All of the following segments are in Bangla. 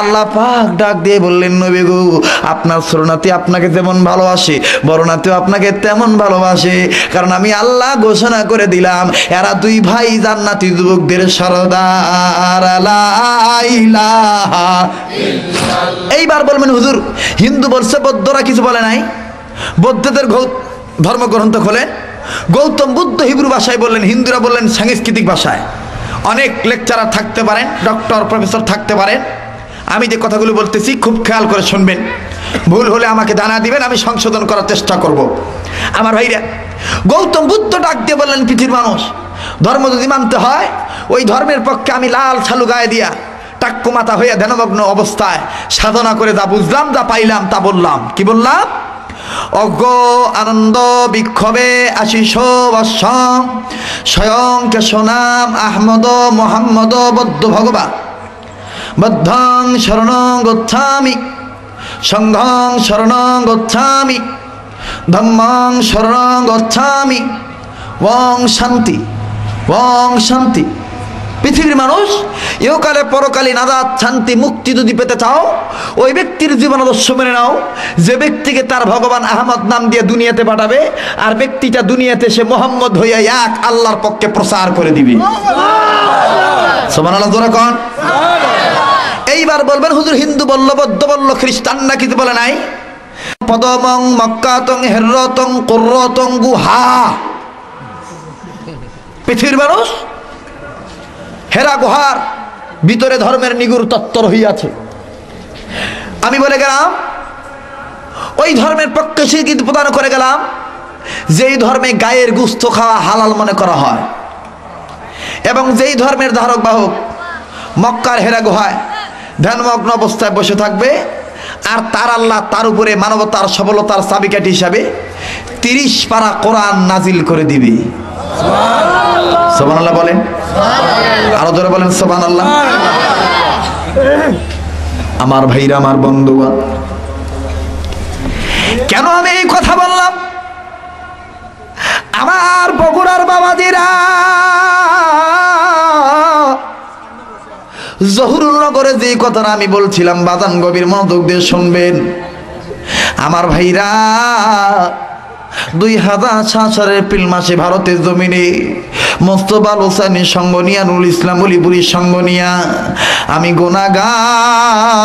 আল্লাহ পাক ডাক দিয়ে বললেন, নবী গো, আপনার ছোট নাতি আপনাকে যেমন ভালোবাসে, বড় নাতিও আপনাকে তেমন ভালোবাসে। কারণ আমি আল্লাহ ঘোষণা করে দিলাম, এরা দুই ভাই জান্নাতি যুবকদের সরদার। লা ইলাহা ইল্লাল্লাহ। এইবার বলবেন, হুজুর হিন্দু বলছে, বৌদ্ধরা কিছু বলে নাই? বৌদ্ধদের ধর্মগ্রন্থ খোলেন, গৌতম বুদ্ধ হিব্রু ভাষায় বললেন, হিন্দুরা বললেন সাংস্কৃতিক ভাষায়। অনেক লেকচারার থাকতে পারেন, ডক্টর প্রফেসর থাকতে পারেন। আমি যে কথাগুলো বলতেছি খুব খেয়াল করে শুনবেন, ভুল হলে আমাকে জানা দিবেন, আমি সংশোধন করার চেষ্টা করব। আমার ভাইরা, গৌতম বুদ্ধ ডাক দিয়ে বললেন, পৃথিবীর মানুষ, ধর্ম যদি মানতে হয়, ওই ধর্মের পক্ষে আমি লাল ছালু গায়ে দিয়া টাক্কু মাথা হইয়া ধ্যানমগ্ন অবস্থায় সাধনা করে যা বুঝলাম, যা পাইলাম তা বললাম। কি বললাম? অজ্ঞ আনন্দ বিক্ষোভে আশিস বৎসম, স্বয়ং কেশনাম আহমদ মোহাম্মদ বদ্ধ ভগবান, বদ্ধং শরণং গচ্ছামি, সংঘং শরণং গচ্ছামি, ধম্মং শরণং গচ্ছামি, ওং শান্তি, ওং শান্তি। পৃথিবীর মানুষ, ইহকালে পরকালে নাজাত শান্তি মুক্তি যদি পেতে চাও, ওই ব্যক্তির জীবন আদর্শ মেনে নাও, যে ব্যক্তিকে তার ভগবান আহমদ নাম দিয়ে দুনিয়াতে পাঠাবে, আর ব্যক্তিটা দুনিয়াতে সে মোহাম্মদ হইয়া এক আল্লাহর পক্ষে প্রচার করে দিবে। সুবহানাল্লাহ জোরে কোন। এইবার বলবেন, হুজুর হিন্দু বলল, বৌদ্ধ বলল, খ্রিস্টান না কিছু বলে নাই? পদমং মক্কাতং হেরতং কুরতং গুহা। পৃথিবীর মানুষ, হেরা গুহার ভিতরে ধর্মের নিগুড় তত্ত্ব রহিয়াছে। আমি বলে গেলাম, ওই ধর্মের পক্ষে স্বীকৃতি প্রদান করে গেলাম, যেই ধর্মে গায়ের গোশত খাওয়া হালাল মনে করা হয়, এবং যেই ধর্মের ধারক বাহক মক্কার হেরা গুহায় ধ্যানমগ্ন অবস্থায় বসে থাকবে, আর তার আল্লাহ তার উপরে মানবতার সফলতার চাবিকাঠি হিসাবে 30 পারা কোরআন নাজিল করে দিবে। সুবহানাল্লাহ বলেন, আরো জোরে বলেন সুবহানাল্লাহ। আমার ভাইরা, আমার বন্ধুগণ, কেন আমি এই কথা বললাম? আমার বগুড়ার বাবাজিরা, জহুরুলনগরে যে কথাটা আমি বলছিলাম, বাজান গভীর মনোযোগ দিয়ে শুনবেন। আমার ভাইরা, 2007 এপ্রিল মাসে ভারতের জমিনে মোস্তফা হোসেনের সঙ্গ নিয়া, নুরুল ইসলাম অলিপুরীর সঙ্গ নিয়া, আমি গুনাহগার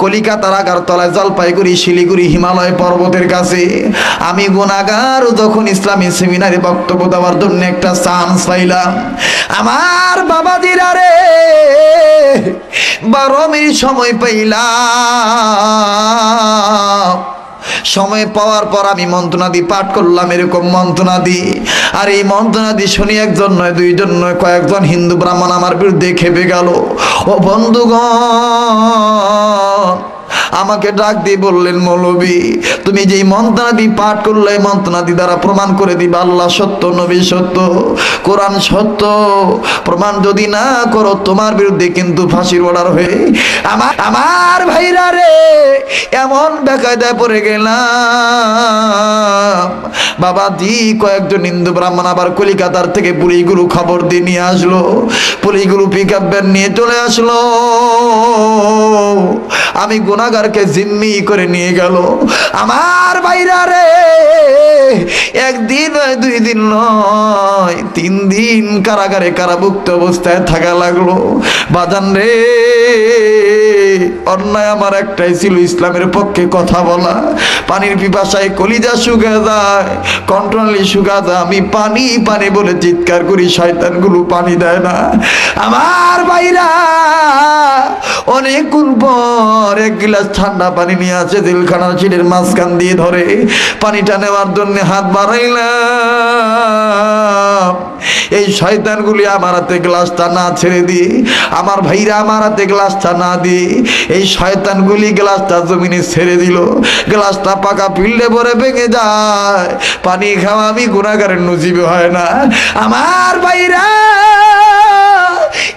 কলিকাতার আগারতলায়, জলপাইগুড়ি, শিলিগুড়ি, হিমালয় পর্বতের কাছে আমি গুনাহগার যখন ইসলামী সেমিনারে বক্তব্য দেওয়ার জন্য একটা চান্স পাইলাম, আমার বাবাজিরা রে, 12 মিনিট সময় পাইলাম। সময় পাওয়ার পর আমি মন্ত্রনাদি পাঠ করলাম, এরকম মন্ত্রনাদি। আর এই মন্ত্রনাদি শুনি একজন নয়, দুইজন নয়, কয়েকজন হিন্দু ব্রাহ্মণ আমার বিরুদ্ধে খেপে গেল। ও বন্ধুগণ, আমাকে ডাক দিয়ে বললেন, মৌলবী তুমি যেই মন্ত্রনাদি পাঠ করলে, মন্ত্রনাদি দ্বারা প্রমাণ করে দিবা আল্লাহ সত্য, নবী সত্য, কোরআন সত্য। প্রমাণ যদি না করো, তোমার বিরুদ্ধে কিন্তু ফাঁসির অর্ডার হয়ে। আমার ভাইরা রে, এমন বেকায়দায় পড়ে গেলাম। বাবাজি, কয়েকজন হিন্দু ব্রাহ্মণ আবার কলিকাতার থেকে পুলিশগুলো খবর দিয়ে নিয়ে আসলো। পুলিশগুলো পিকআপ ভ্যান নিয়ে চলে আসলো। আমি গুনাহগারকে জিম্মি করে নিয়ে গেল। আমার ভাইরা রে, একদিন নয়, 2 দিন নয়, 3 দিন কারাগারে কারাভুক্ত অবস্থায় থাকা লাগলো। বাজান রে, অন্যায় আমার একটাই ছিল, ইসলামের পক্ষে কথা বলা। পানির পিপাসায় কলিজা শুকা যায়, কন্ট্রোলি শুকা যায়। আমি পানি পানি বলে চিৎকার করি, শয়তানগুলো পানি দেয় না। আমার ভাইরা, অনেকক্ষণ পর 1 গ্লাস ঠান্ডা পানি নিয়ে আসে, জেলখানার সিটের মাঝখান দিয়ে ধরে পানিটা নেওয়ার জন্য হাত বাড়াইলাম। এই শয়তানগুলি আমার হাতে গ্লাসটা না ছেড়ে দিয়ে, আমার ভাইরা আমার হাতে গ্লাসটা না দিয়ে, এই শয়তানগুলি গ্লাসটা জমিনে ছেড়ে দিল। গ্লাসটা পাকা পিল্লে ভরে ভেঙে যায়। পানি খাওয়া আমি গুনাহগারের নসিবে হয় না। আমার ভাইরা,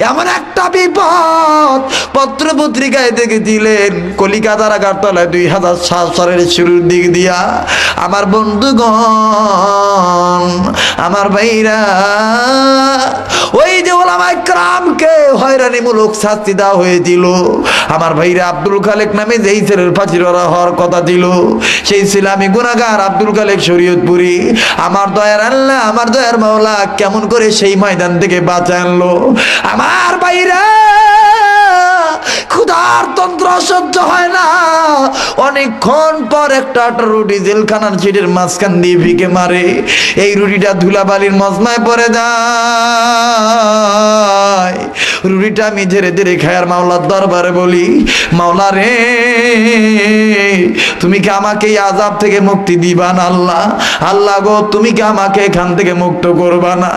এমন একটা বিপদ পত্র পত্রিকায় দেখেছিলেন কলিকাতার আগারতলায় 2007 সালের শুরুর দিক দিয়া। আমার বন্ধুগণ, আমার ভাইরা, ওই যে ওলামায়ে কেরামকে হয়রানিমূলক শাস্তি দেওয়া হয়েছিল, আমার ভাইরা আব্দুল খালেক নামে যেই ছেলের ফাঁসি হওয়ার কথা ছিল, সেই ছেলে আমি গুনাহগার আব্দুল খালেক শরীয়তপুরি। আমার দয়ার আল্লাহ, আমার দয়ার মাওলা কেমন করে সেই ময়দান থেকে বাঁচায় আনলো। আমার ভাইরা, ক্ষুধার তন্ত্র সহ্য হয় না, অনেকক্ষণ পর একটা রুটি জেলখানার সিটের মাঝখান দিয়ে ভিকে মারে, এই রুটিটা ধুলাবালির মজমায় পড়ে যায়। রুটিটা আমি ধীরে ধীরে খায়ার মাওলার দরবারে বলি, মাওলা রে, তুমি কি আমাকে এই আযাব থেকে মুক্তি দিবা না? আল্লাহ, আল্লাহ গো, তুমি কি আমাকে এখান থেকে মুক্ত করবা না?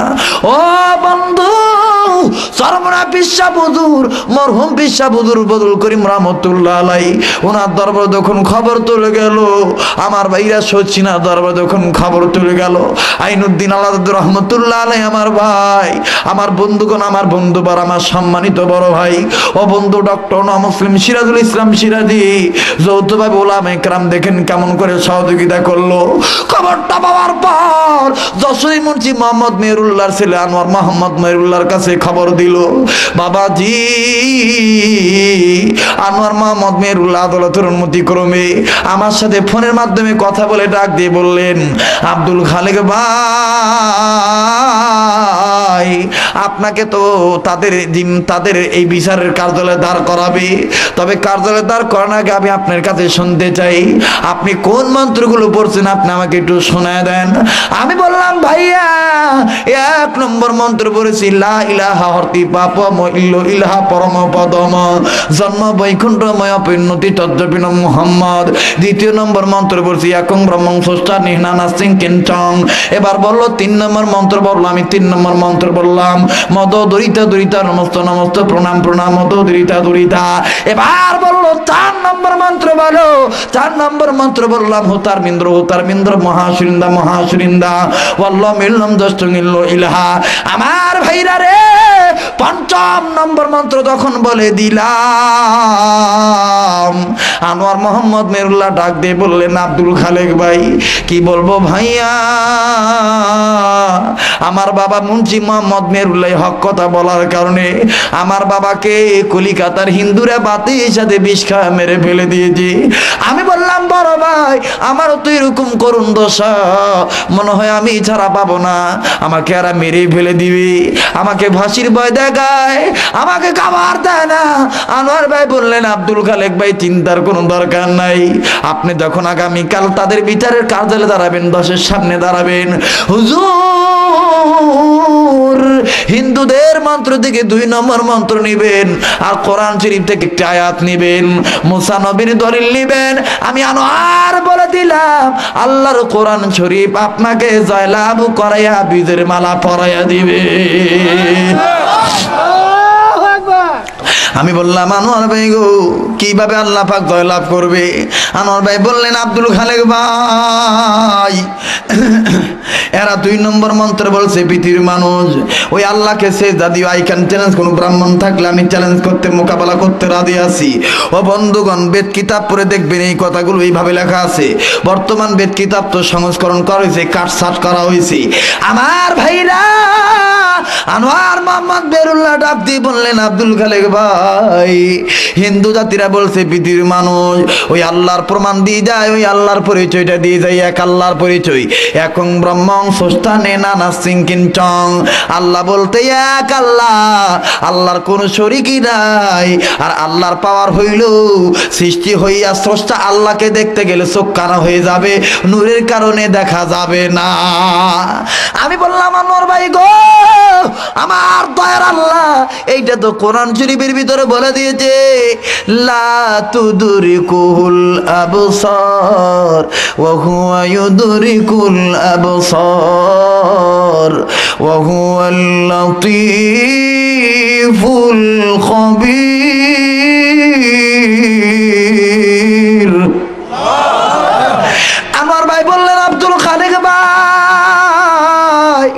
ও বন্ধু, সরমনা পিসা হুজুর, মরহুম পিসা হুজুর বদুল করিম রহমতুল্লাহ আলাইহি, ওনার দরবার যখন খবর চলে গেল, আমার ভাইরা সচিনা দরবার যখন খবর চলে গেল, আইনুদ্দিন আলাদা রহমতুল্লাহ আলাইহি, আমার ভাই, আমার বন্ধুগণ, আমার বন্ধুবার, আমার সম্মানিত বড় ভাই ও বন্ধু ডক্টর মুসলিম সিরাজুল ইসলাম সিরাজি, যৌথভাবে ওলামায়ে কেরাম দেখেন কেমন করে সহযোগিতা করলো। খবরটা পাওয়ার পর যশোরী মুন্সি মোহাম্মদ মেহেরুল্লাহর ছেলে আনোয়ার মোহাম্মদ মেহেরুল্লাহর কাছে খবর দিল, বাবাজি, আনোয়ার মোহাম্মদ মেহেরুল্লাহ আদালতের অনুমতি ক্রমে আমার সাথে ফোনের মাধ্যমে কথা বলে ডাক দিয়ে বললেন, আব্দুল খালেক ভাই, আপনাকে তো তাদের এই বিচারের কার্যালয়ে দাঁড় করাবে, তবে কার্যালয়ে দাঁড় করানোর আগে আমি আপনার কাছে শুনতে চাই, আপনি কোন মন্ত্রগুলো পড়ছেন, আপনি আমাকে একটু শোনায় দেন। আমি বললাম, ভাইয়া, 1 নম্বর মন্ত্র পড়েছি, লা ইলাহা হরতি পাপম ইল্ল ইলাহা পরম পদম জন্ম বৈকুণ্ঠময় পরিণতি তদ্রবিন মুহাম্মদ। 2 নম্বর মন্ত্র পড়ছি, একং ব্রহ্মং স্রষ্টা নিহনা নাস্তিং কিঞ্চং। এবার বললো 3 নম্বর মন্ত্র বললো, আমি 3 নম্বর মন্ত্র বললাম, মদ দরিতা দরিতা নমস্ত নমস্ত প্রণাম প্রণাম মদ দরিতা দরিতা। এবার বললো 4 নম্বর মন্ত্র বলো, 4 নম্বর মন্ত্র বললাম, হোতার মিন্দ্র হোতার মিন্দ্র মহাসুরিন্দা মহাসুরিন্দা বললাম মিললাম দশমিল্ল ইলাহা। আমার ভাইরা রে, 5ম নম্বর মন্ত্র যখন বলে দিলাম, আনোয়ার মোহাম্মদ মেহেরুল্লাহ ডাক দিয়ে বললেন, আব্দুল খালেক ভাই, কি বলবো ভাইয়া, আমার বাবা মুন্সি মোহাম্মদ মেহেরুল্লাহ হক কথা বলার কারণে আমার বাবাকে কলিকাতার হিন্দুরা বাতির সাথে বিষ খাওয়া মেরে ফেলে দিয়েছে। আমি বললাম, বড় ভাই, আমারও তো এরকম করুণ দশা, মনে হয় আমি ছাড়া পাবো না, আমাকে আর মেরে ফেলে দিবে, আমাকে ফাঁসির ভয় দেখায়, আমাকে খাবার দেয় না। আনোয়ার ভাই বললেন, আব্দুল খালেক ভাই, চিন্তার কোনো দরকার নাই, আপনি যখন আগামীকাল তাদের বিচারের কার্যালয়ে দাঁড়াবেন, 10-এর সামনে দাঁড়াবেন, হুজুর হিন্দুদের মন্ত্র থেকে 2 নম্বর মন্ত্র নিবেন, আর কোরআন শরীফ থেকে একটা আয়াত নিবেন, মুসা নবীর দলিল নিবেন। আমি আনোয়ার বলে দিলাম, আল্লাহর কোরআন শরীফ আপনাকে জয়লাভ করাইয়া বীজের মালা পরাইয়া দিবে। আমি বললাম, আনোয়ার ভাই গো, কিভাবে আল্লাহ পাক জয়লাভ করবে? আনোয়ার ভাই বললেন, আব্দুল খালেক ভাই, এরা 2 নম্বর মন্ত্র বলছে, পৃথিবীর মানুষ ওই আল্লাহকে সেজদা দিও, আই ক্যান চ্যালেঞ্জ, কোন ব্রাহ্মণ থাকলে আমি চ্যালেঞ্জ করতে, মোকাবেলা করতে রাজি আছি। ও বন্ধুগণ, বেদ কিতাব পড়ে দেখবেন এই কথাগুলো এইভাবে লেখা আছে। বর্তমান বেদ কিতাব তো সংস্করণ করা হয়েছে, কাটছাট করা হয়েছে। আমার ভাইরা, আনোয়ার মোহাম্মদ মেহেরুল্লাহ ডাক দিয়ে বললেন, আব্দুল খালেক ভাই, হিন্দু জাতিরা বলছে পৃথিবীর মানুষ, ওই আল্লাহর প্রমাণ দিয়ে যায়, ওই আল্লাহর পরিচয়টা দিয়ে যায়, এক আল্লাহর পরিচয়, একং ব্রহ্মং স্রষ্টা নেনা নাস্তিং কিঞ্চং। আল্লাহ বলতে এক আল্লাহ, আল্লাহর কোনো শরীকই নাই। আর আল্লাহর পাওয়ার হইল, সৃষ্টি হইয়া স্রষ্টা আল্লাহকে দেখতে গেলে চোখ কানা হয়ে যাবে, নূরের কারণে দেখা যাবে না। আমি বললাম, আনোয়ার ভাই গো, আমার দয়ার আল্লাহ এইটা তো কোরআন শরীফের ভিতরে বলে দিয়েছে, লা তুদরিকুল আবসার ওয়া হুয়া ইউদরিকুল আবসার ওয়া হুয়াল লাতীফুল খবীর। আমার ভাই বললেন, আব্দুল খালেক ভাই,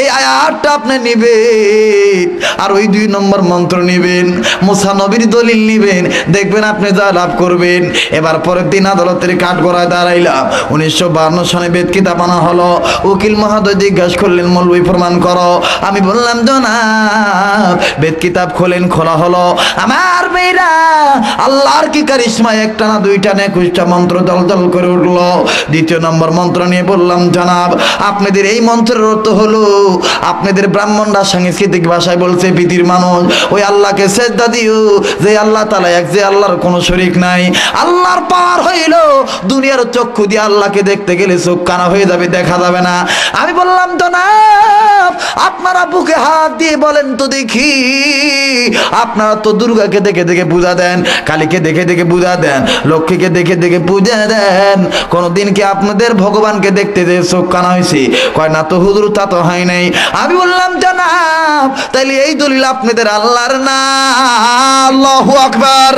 এই আয়াতটা আপনি নিবেন, আর ওই 2 নম্বর মন্ত্র নেবেন, মুসা নবীর দলিল নেবেন, দেখবেন আপনি যা লাভ করবেন। এবার পরের দিন আদালতের কাঠগড়ায় দাঁড়াইলাম। 1952 সনে বেদ কিতাব আনা হলো। উকিল মহোদয় জিজ্ঞাসা করলেন, মৌলবি প্রমাণ করো। আমি বললাম, জনাব বেদ কিতাব খোলেন। খোলা হলো। আমার মেয়েরা আল্লাহর কি কারিশমা, একটা না দুইটা না 21টা মন্ত্র দলদল করে উঠলো। দ্বিতীয় নম্বর মন্ত্র নিয়ে বললাম, জনাব আপনাদের এই মন্ত্রের অর্থ হলো, আপনাদের ব্রাহ্মণরা সাংস্কৃতিক ভাষায় বলছে পৃথিবীর মানুষ ওই আল্লাহকে সেজদা দিও, যে আল্লাহ তাআলা এক, যে আল্লাহর কোনো শরীক নাই। আল্লাহর পাওয়ার হইল দুনিয়ার চক্ষু দিয়ে আল্লাহকে দেখতে গেলে চোখ কানা হয়ে যাবে, দেখা যাবে না। আমি বললাম, জনাব আপনারা বুকে হাত দিয়ে বলেন তো দেখি, আপনারা তো দুর্গাকে দেখে দেখে পূজা দেন, কালীকে দেখে দেখে পূজা দেন, লক্ষ্মীকে দেখে দেখে পূজা দেন, কোনদিন কি আপনাদের ভগবানকে দেখতে যে চোখ কানা হয়েছে? কয় না তো হুজুর, তা তো হয় নাই। আমি বললাম, জনাব তাইলে এই দলিল আপনাদের আল্লাহর না? আল্লাহু আকবার।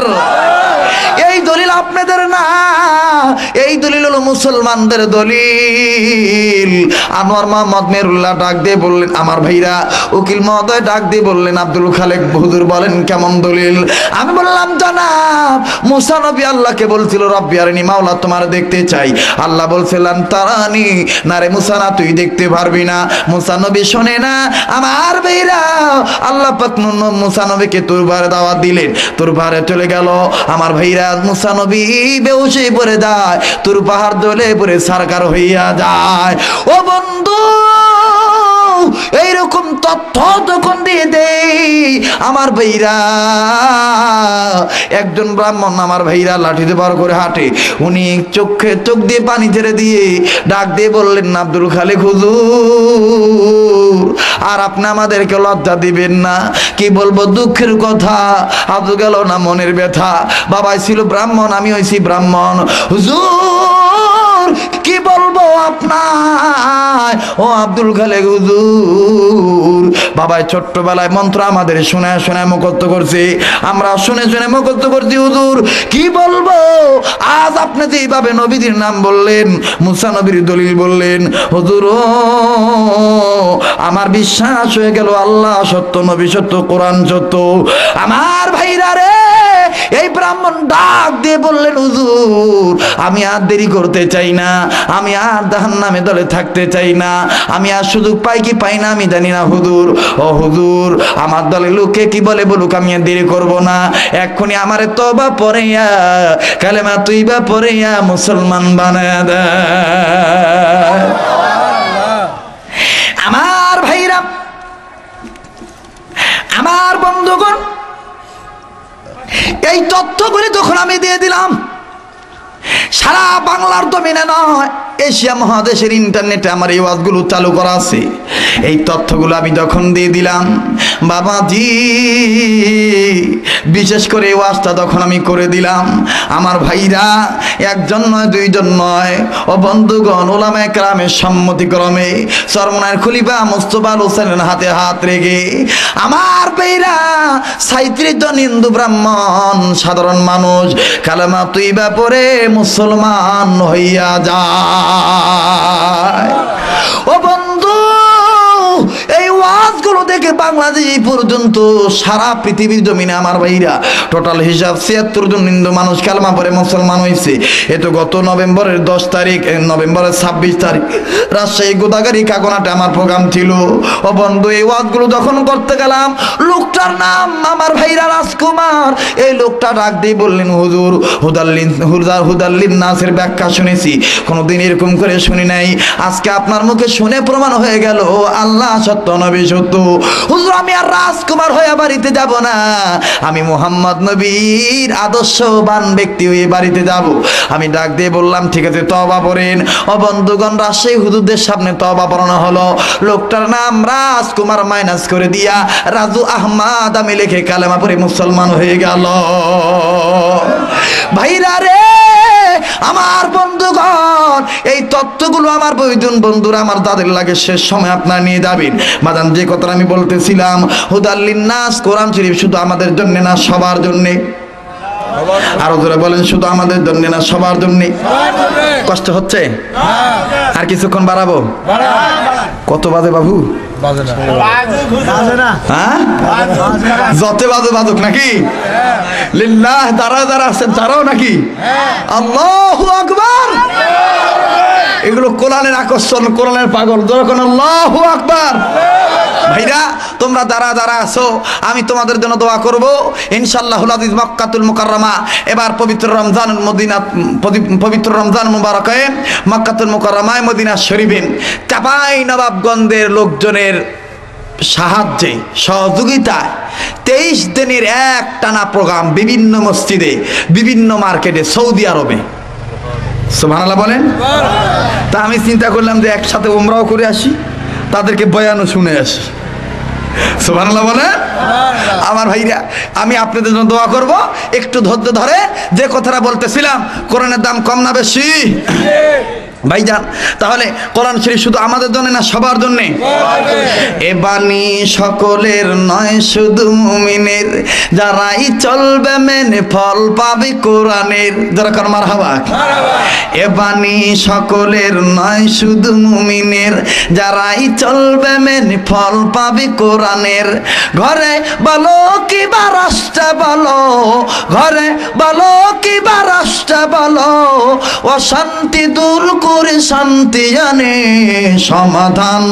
এই দলিল আপনাদের না, এই দলিল হলো মুসলমানদের দলিল। আনোয়ার মোহাম্মদ মেহরুল্লাহ ডাক দিয়ে বললেন, আমার ভাইরা উকিল মহোদয় ডাক দিয়ে বললেন, আব্দুল খালেক হুজুর বলেন কেমন দলিল? আমি বললাম, জনাব মুসা নবী আল্লাহকে বলছিল, রব্বি আরিনি, মাওলা তোমার দেখতে চাই। আল্লাহ বলছিলেন তারানি, না রে মুসা না, তুই দেখতে পারবি না। মুসা নবী শোনে না। আমার ভাইরা আল্লাহ পাক মুসা নবীকে তুরবারে দাওয়াত দিলেন, তুরবারে চলে গেল। আমার ভাইরা মুসা নবী বেহুশ হয়ে পড়ে যায়, তুর পাহাড় দলে পড়ে সরকার হইয়া যায়। ও বন্ধু, এইরকম তথ্য তখন দিয়ে দেই আমার ভাইরা। একজন ব্রাহ্মণ আমার ভাইরা লাঠিতে বার করে হাঁটে, উনি চোখ দিয়ে পানি ছেড়ে দিয়ে ডাক দিয়ে বললেন, আব্দুল খালেক হুজুর আর আপনি আমাদেরকে লজ্জা দিবেন না। কি বলবো, দুঃখের কথা, আব্দুল গেল না মনের ব্যথা। বাবাই ছিল ব্রাহ্মণ, আমি হইছি ব্রাহ্মণ। হুজুর কি বলবো আপনার, ও আব্দুল খালেক হুজুর, বাবাই ছোট্টবেলায় মন্ত্র আমাদের শুনে শুনে মুখস্থ করছি, আমরা শুনে শুনে মুখস্থ করছি। হুজুর কি বলবো, আজ আপনি যেভাবে নবীদের নাম বললেন, মুসা নবীর দলিল বললেন, হুজুর আমার বিশ্বাস হয়ে গেল আল্লাহ সত্য, নবী সত্য, কোরআন সত্য। আমার ভাইরা রে, এই ব্রাহ্মণ ডাক দিয়ে বললেন, হুজুর আমি আর দেরি করতে চাই না, আমি আর জাহান্নামে দলে থাকতে চাই না, আমি আর সুযোগ পাই কি পাই না আমি জানি না হুজুর। ও হুজুর আমার দলে লোকে কি বলে বলুক, আমি আর দেরি করব না, এক্ষুনি আমারে তওবা পড়াইয়া কালেমা তুইবা পড়াইয়া মুসলমান বানায়া দে। আমার ভাইরা, আমার বন্ধুগণ, এই তথ্যগুলি তখন আমি দিয়ে দিলাম। সারা বাংলার জমিনে নয়, এশিয়া মহাদেশের ইন্টারনেটে আমার এই ওয়াজগুলো চালু করা আছে। এই তথ্যগুলো আমি যখন দিয়ে দিলাম, বাবাজি বিশেষ করে এই ওয়াজটা যখন আমি করে দিলাম, আমার ভাইরা একজন নয় দুইজন নয়, ও বন্ধুগণ, ওলামায়ে কেরামের সম্মতিক্রমে চরমনায়ের খলিফা মুস্তাফা হোসেনের হাতে হাত রেখে আমার ভাইরা 37 জন হিন্দু ব্রাহ্মণ সাধারণ মানুষ কালেমা তুইবা পড়ে মুসলমান হইয়া যায়। ও বন্ধু, এই ওয়াজগুলো দেখে বাংলাদেশ পর্যন্ত সারা পৃথিবীর জমিনে আমার ভাইরা টোটাল হিসাব 76 জন হিন্দু মানুষ কালেমা পড়ে মুসলমান হয়েছে। এ তো গত নভেম্বরের 10 তারিখ, নভেম্বরের 26 তারিখ রাজশাহী গোদাগাড়ি কাকনাটে আমার প্রোগ্রাম ছিল। ও বন্ধু, এই ওয়াজগুলো যখন করতে গেলাম, লোকটার নাম আমার ভাইরা রাজকুমার। এই লোকটা ডাক দিয়ে বললেন, হুজুর হুদাল্লিন নাসের ব্যাখ্যা শুনেছি, কোনোদিন এরকম করে শুনি নাই, আজকে আপনার মুখে শুনে প্রমাণ হয়ে গেল আল্লাহ সত্য, নবী সত্য। হুজুর আমি আর রাজকুমার হয়ে বাড়িতে যাব না, আমি মুহাম্মদ নবীর আদর্শবান ব্যক্তি হয়ে বাড়িতে যাব। আমি ডাক দিয়ে বললাম, ঠিক আছে তওবা পড়েন। ও বন্ধুগণ, রাজশাহী হুজুরদের সামনে তওবা পড়ানো হলো। লোকটার নাম রাজকুমার মাইনাস করে দিয়া রাজু আহমদ আমি লিখে কালেমা পড়ে মুসলমান হয়ে গেল। ভাইরা রে, আমার বন্ধুগণ, এই তত্ত্বগুলো আমার বৈজন বন্ধুরা আমার তাদের লাগে শেষ সময় আপনারা নিয়ে যাবেন। বাজান, যে কথা আমি বলতেছিলাম, হুদাল্লিন নাস কোরআন শরীফ শুধু আমাদের জন্য না, সবার জন্য। আরো জোরে বলেন, শুধু আমাদের জন্য না, সবার জন্য। কষ্ট হচ্ছে? আর কিছুক্ষণ বাড়াবো? কত বাজে বাবু? হ্যাঁ যত বাজে বাজুক নাকি লিল্লাহ যারা যারা আছেন তারাও নাকি আল্লাহু আকবার এগুলো কোরআনের আকর্ষণ কোরআনের পাগল যখন আল্লাহু আকবার ভাইরা তোমরা যারা যারা আছো আমি তোমাদের জন্য দোয়া করব ইনশাআল্লাহুল আজিজ মক্কাতুল মুকাররমা এবার পবিত্র রমজান মদিনা পবিত্র রমজান মুবারকে মক্কাতুল মুকাররমায় মদিনা শরীফে চাপাই নবাবগঞ্জের লোকজনের সাহায্যে সহযোগিতায় 23 দিনের এক টানা প্রোগ্রাম বিভিন্ন মসজিদে বিভিন্ন মার্কেটে সৌদি আরবে সুবহানাল্লাহ বলেন তা আমি চিন্তা করলাম যে একসাথে উমরাও করে আসি তাদেরকে বয়ানও শুনে আসি সুবহানাল্লাহ বলেন আমার ভাইরা আমি আপনাদের জন্য দোয়া করব একটু ধৈর্য ধরে যে কথাটা বলতেছিলাম কোরআনের দাম কম না বেশি ভাইজান তাহলে কোরআন শরীফ শুধু আমাদের জন্য না সবার জন্য এ বাণী সকলের নয় শুধু মুমিনের যারাই চলবে মেনে ফল পাবে কোরআনের যারা কর মারহাবা এ বাণী সকলের নয় শুধু মুমিনের যারাই চলবে মেনে ফল পাবে কোরআনের ঘরে বলো কি বা রাষ্ট্র বলো ঘরে বলো কি বা রাষ্ট্র বলো অশান্তি দূর করে শান্তি আনে সমাধান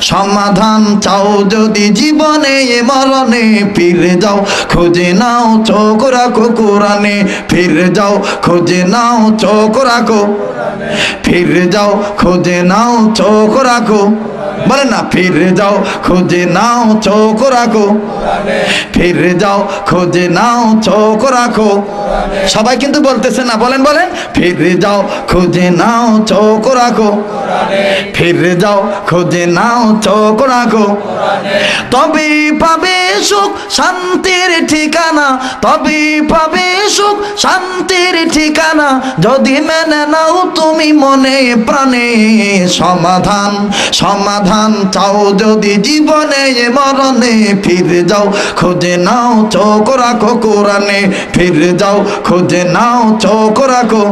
সমাধান চাও যদি জীবনে মরণে ফিরে যাও খুঁজে নাও চোখ রাখো কোরআনে ফিরে যাও খুঁজে নাও চোখ রাখো ফিরে যাও খুঁজে নাও চোখ রাখো বলেন না ফিরে যাও খুঁজে নাও চোখ রাখো ফিরে যাও খুঁজে নাও চোখ রাখো সবাই কিন্তু বলতেছে না বলেন বলেন ফিরে যাও খুঁজে নাও চোখ রাখো ফিরে যাও খুঁজে নাও চোখ রাখো তবে পাবে সুখ শান্তির ঠিকানা তবে পাবে সুখ শান্তির ঠিকানা যদি মেনে নাও তুমি মনে প্রাণে সমাধান সমাধান চাও যদি জীবনে মরণে ফিরে যাও খুঁজে নাও চোখ রাখো কোরআনে ফিরে যাও খুঁজে নাও চোখ রাখো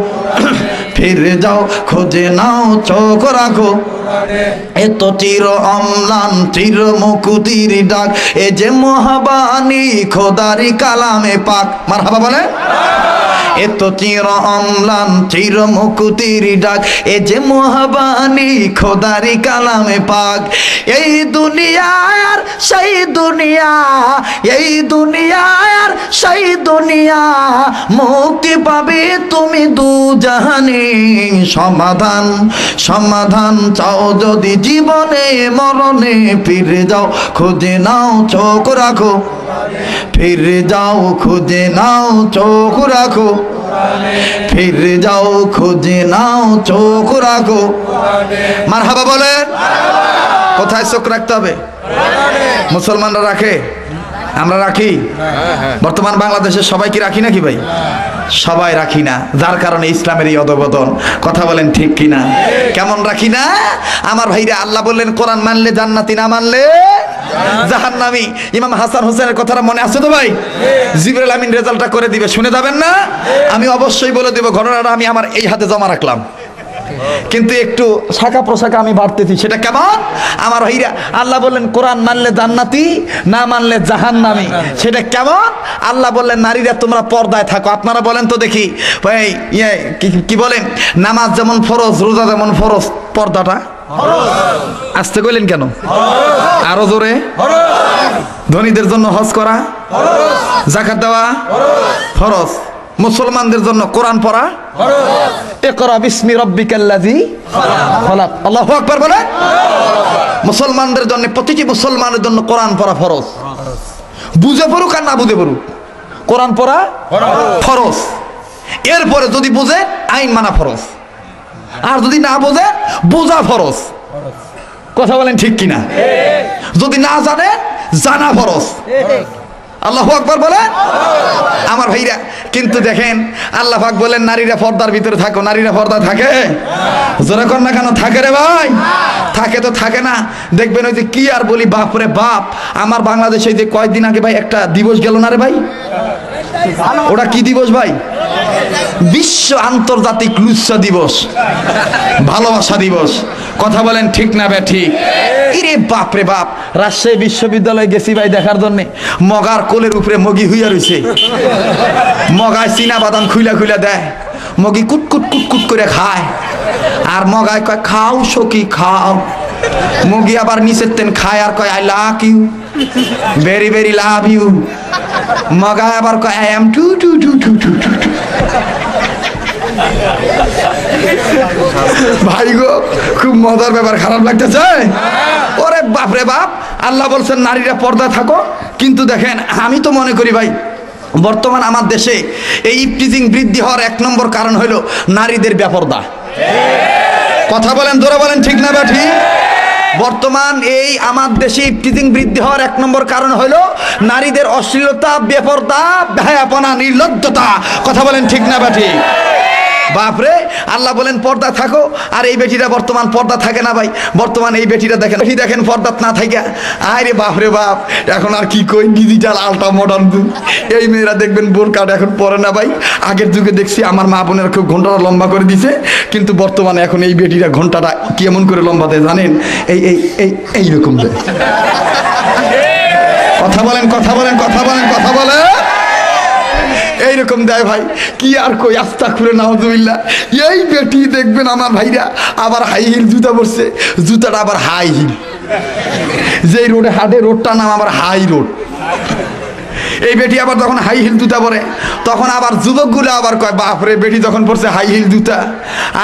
ফিরে যাও খুঁজে নাও চোখ রাখো এত চির অম্লান চির মুকুতির ডাক এ যে মহাবাণী খোদারি কালামে পাক মারহাবা বলে এত চির অম্লান চির মুকুতির ডাক এ যে মহাবাণী খোদারি কালামে পাক এই দুনিয়া আর সেই দুনিয়া এই দুনিয়া আর সেই দুনিয়া মুক্তি পাবে তুমি দু জাহানে সমাধান সমাধান চাও যদি জীবনে মরণে ফিরে যাও খুঁজে নাও চোখ রাখো ফিরে যাও খুঁজে নাও চোখ রাখো ফিরে যাও খুঁজে নাও চোখ রাখো মারহাবা বলেন কোথায় চোখ রাখতে হবে মুসলমানরা রাখে আমরা রাখি বর্তমান বাংলাদেশের সবাই কি রাখি নাকি ভাই সবাই রাখি না যার কারণে ইসলামের এই অধঃপতন কথা বলেন ঠিক কিনা কেমন রাখি না আমার ভাইরা আল্লাহ বললেন কোরআন মানলে জান্নাতি না মানলে জাহান্নামী ইমাম হাসান হোসেনের কথাটা মনে আছে তো ভাই জিবরাইল আমিন রেজাল্টটা করে দিবে শুনে যাবেন না আমি অবশ্যই বলে দেব ঘটনাটা আমি আমার এই হাতে জমা রাখলাম কিন্তু একটু শাখা প্রশাখা আমি বাড়তেছি সেটা কেমন আমার ভাইরা আল্লাহ বললেন কোরআন মানলে জান্নাতি না মানলে জাহান্নামী সেটা কেমন আল্লাহ বললেন নারীরা তোমরা পর্দায় থাকো আপনারা বলেন তো দেখি ভাই কি বলেন নামাজ যেমন ফরজ রোজা যেমন ফরজ পর্দাটা আসতে কইলেন কেন আরো জোরে ধনীদের জন্য হজ করা যাকাত দেওয়া ফরজ মুসলমানদের জন্য কোরআন পড়া ইকরা বিসমি রাব্বিকাল্লাযী খালাক আল্লাহু আকবার বলে মুসলমানদের জন্য প্রতিটি মুসলমানের জন্য কোরআন পড়া ফরজ বুঝে পড়ুক আর না বুঝে পড়ুক কোরআন পড়া ফরজ এরপরে যদি বুঝে আইন মানা ফরজ আর যদি না বোঝে বোঝা ফরজ কথা বলেন ঠিক কিনা যদি না জানে জানা ফরজ আল্লাহু আকবার বলে আমার ভাইরা কিন্তু দেখেন আল্লাহ পাক বলেন নারীরা পর্দার ভিতরে থাকো নারীরা পর্দা থাকে জোরে কর না কেন থাকে রে ভাই থাকে তো থাকে না দেখবেন ওই যে কি আর বলি বাপ রে বাপ আমার বাংলাদেশে যে কয়েকদিন আগে ভাই একটা দিবস গেল না রে ভাই ওটা কি দিবস ভাই বিশ্ব আন্তর্জাতিক লুচ্ছা দিবস ভালোবাসা দিবস কথা বলেন ঠিক না বে ঠিক ইরে বাপ রে বাপ, রাজশাহী বিশ্ববিদ্যালয়ে গেছি ভাই দেখার জন্য। মগার কোলের উপরে মগি হইয়া রইছে, মগায় চীনা বাদাম খুইলা খুইলা দেয়, মগি কুটকুট কুটকুট করে খায়, আর মগায় কয় খাও সখী খাও। মুগি আবার নিচের তেন খায় আর কয় I love you, very very love you. মগায় আবার কয় আই এম টু টু টু টু টু টু। ভাই গো খুব মজার ব্যাপার, খারাপ লাগতেছে? ওরে বাপ রে বাপ, আল্লাহ বলছেন নারীরা পর্দা থাকো। কিন্তু দেখেন, আমি তো মনে করি ভাই বর্তমান আমার দেশে এই ইফটিজিং বৃদ্ধি হওয়ার 1 নম্বর কারণ হলো নারীদের বেপরদা। কথা বলেন, জোরে বলেন, ঠিক না বা ঠিক? বর্তমান এই আমার দেশে ইফটিজিং বৃদ্ধি হওয়ার 1 নম্বর কারণ হলো নারীদের অশ্লীলতা, বেপরদা, বেহায়াপনা, নির্লজ্জতা। কথা বলেন, ঠিক না বা ঠিক? বাপরে, আল্লাহ বলেন পর্দা থাকো, আর এই বেটিটা বর্তমান পর্দা থাকে না ভাই। বর্তমান এই বেটিটা দেখেন, দেখেন পর্দাত না থাকে। আরে বাপরে বাপ, এখন আর কি কই, ডিজিটাল আলট্রা মডার্ন যুগ। এই মেয়েরা দেখবেন বোরকাটা এখন পরে না ভাই। আগের যুগে দেখছি আমার মা বোনের খুব ঘন্টাটা লম্বা করে দিছে, কিন্তু বর্তমানে এখন এই বেটিটা ঘন্টাটা কেমন করে লম্বা দেয় জানেন? এই এই এই এইরকম দেয়। কথা বলেন, কথা বলেন, কথা বলেন, কথা বলেন, এইরকম দেয় ভাই। কি আর কই, আস্তাগফিরুল্লাহ, নাউযুবিল্লাহ। এই বেটি দেখবেন আমার ভাইরা আবার হাই হিল জুতা পরছে, জুতাটা আবার হাই হিল। যেই রোডে হাঁটে রোডটার নাম আবার হাই রোড। এই বেটি আবার যখন হাই হিল জুতা পরে, তখন আবার যুবকগুলো আবার কয় বাপরে, বেটি যখন পরছে হাই হিল জুতা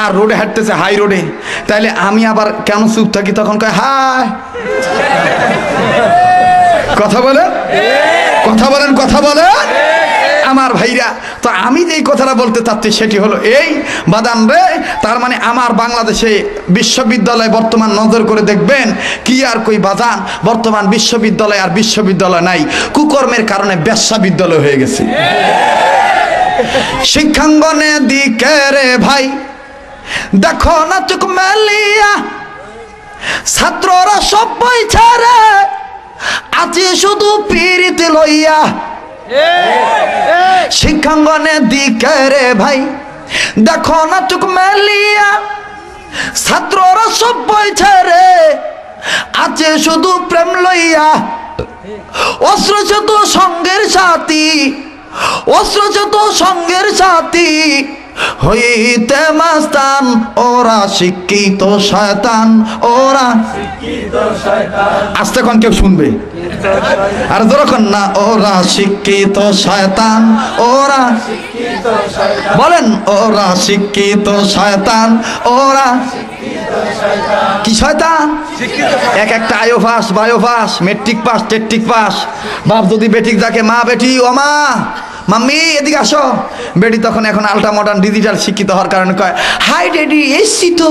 আর রোডে হাঁটতেছে হাই রোডে, তাইলে আমি আবার কেন চুপ থাকি? তখন কয় হাই। কথা বলেন, কথা বলেন, কথা বলেন আমার ভাইরা। তো আমি যেই কথাটা বলতে চাচ্ছি সেটি হলো এই বাদান রে, তার মানে আমার বাংলাদেশে বিশ্ববিদ্যালয় বর্তমান নজর করে দেখবেন কি আর কই বাজান, বর্তমান বিশ্ববিদ্যালয় আর বিশ্ববিদ্যালয় নাই, কুকর্মের কারণে বেশ্যা বিদ্যালয় হয়ে গেছে। শিক্ষাঙ্গনে দিকে রে ভাই দেখো না চোখ মেলিয়া, ছাত্ররা সব বই ছেড়ে আছে শুধু পিরিতি লইয়া। শিক্ষাঙ্গনে দিকে রে ভাই দেখো না চোখ মেলিয়া, ছাত্ররা সব বই ছেড়ে আছে শুধু প্রেম লইয়া। অস্ত্র যত সঙ্গের সাথী, অস্ত্র যত সঙ্গের সাথী, হইতে মাস্তান ওরা শিক্ষিত শয়তান, ওরা শিক্ষিত শয়তান। আস্তে কোন কেউ শুনবে, আর যখন না ওরা শিক্ষিত শয়তান, ওরা শিক্ষিত শয়তান, বলেন ওরা শিক্ষিত শয়তান, ওরা শিক্ষিত শয়তান। কি শয়তান? এক একটা আয়ো পাস, বায়ো পাস, মেট্রিক পাস, টেট্রিক পাস। বাপ যদি বেটিক ডাকে মা বেটি, ও মা মাম্মি এদিকে আসো, বেটি তখন এখন আলট্রা মডার্ন ডিজিটাল শিক্ষিত হওয়ার কারণে কয় হাই ড্যাডি এসছি তো।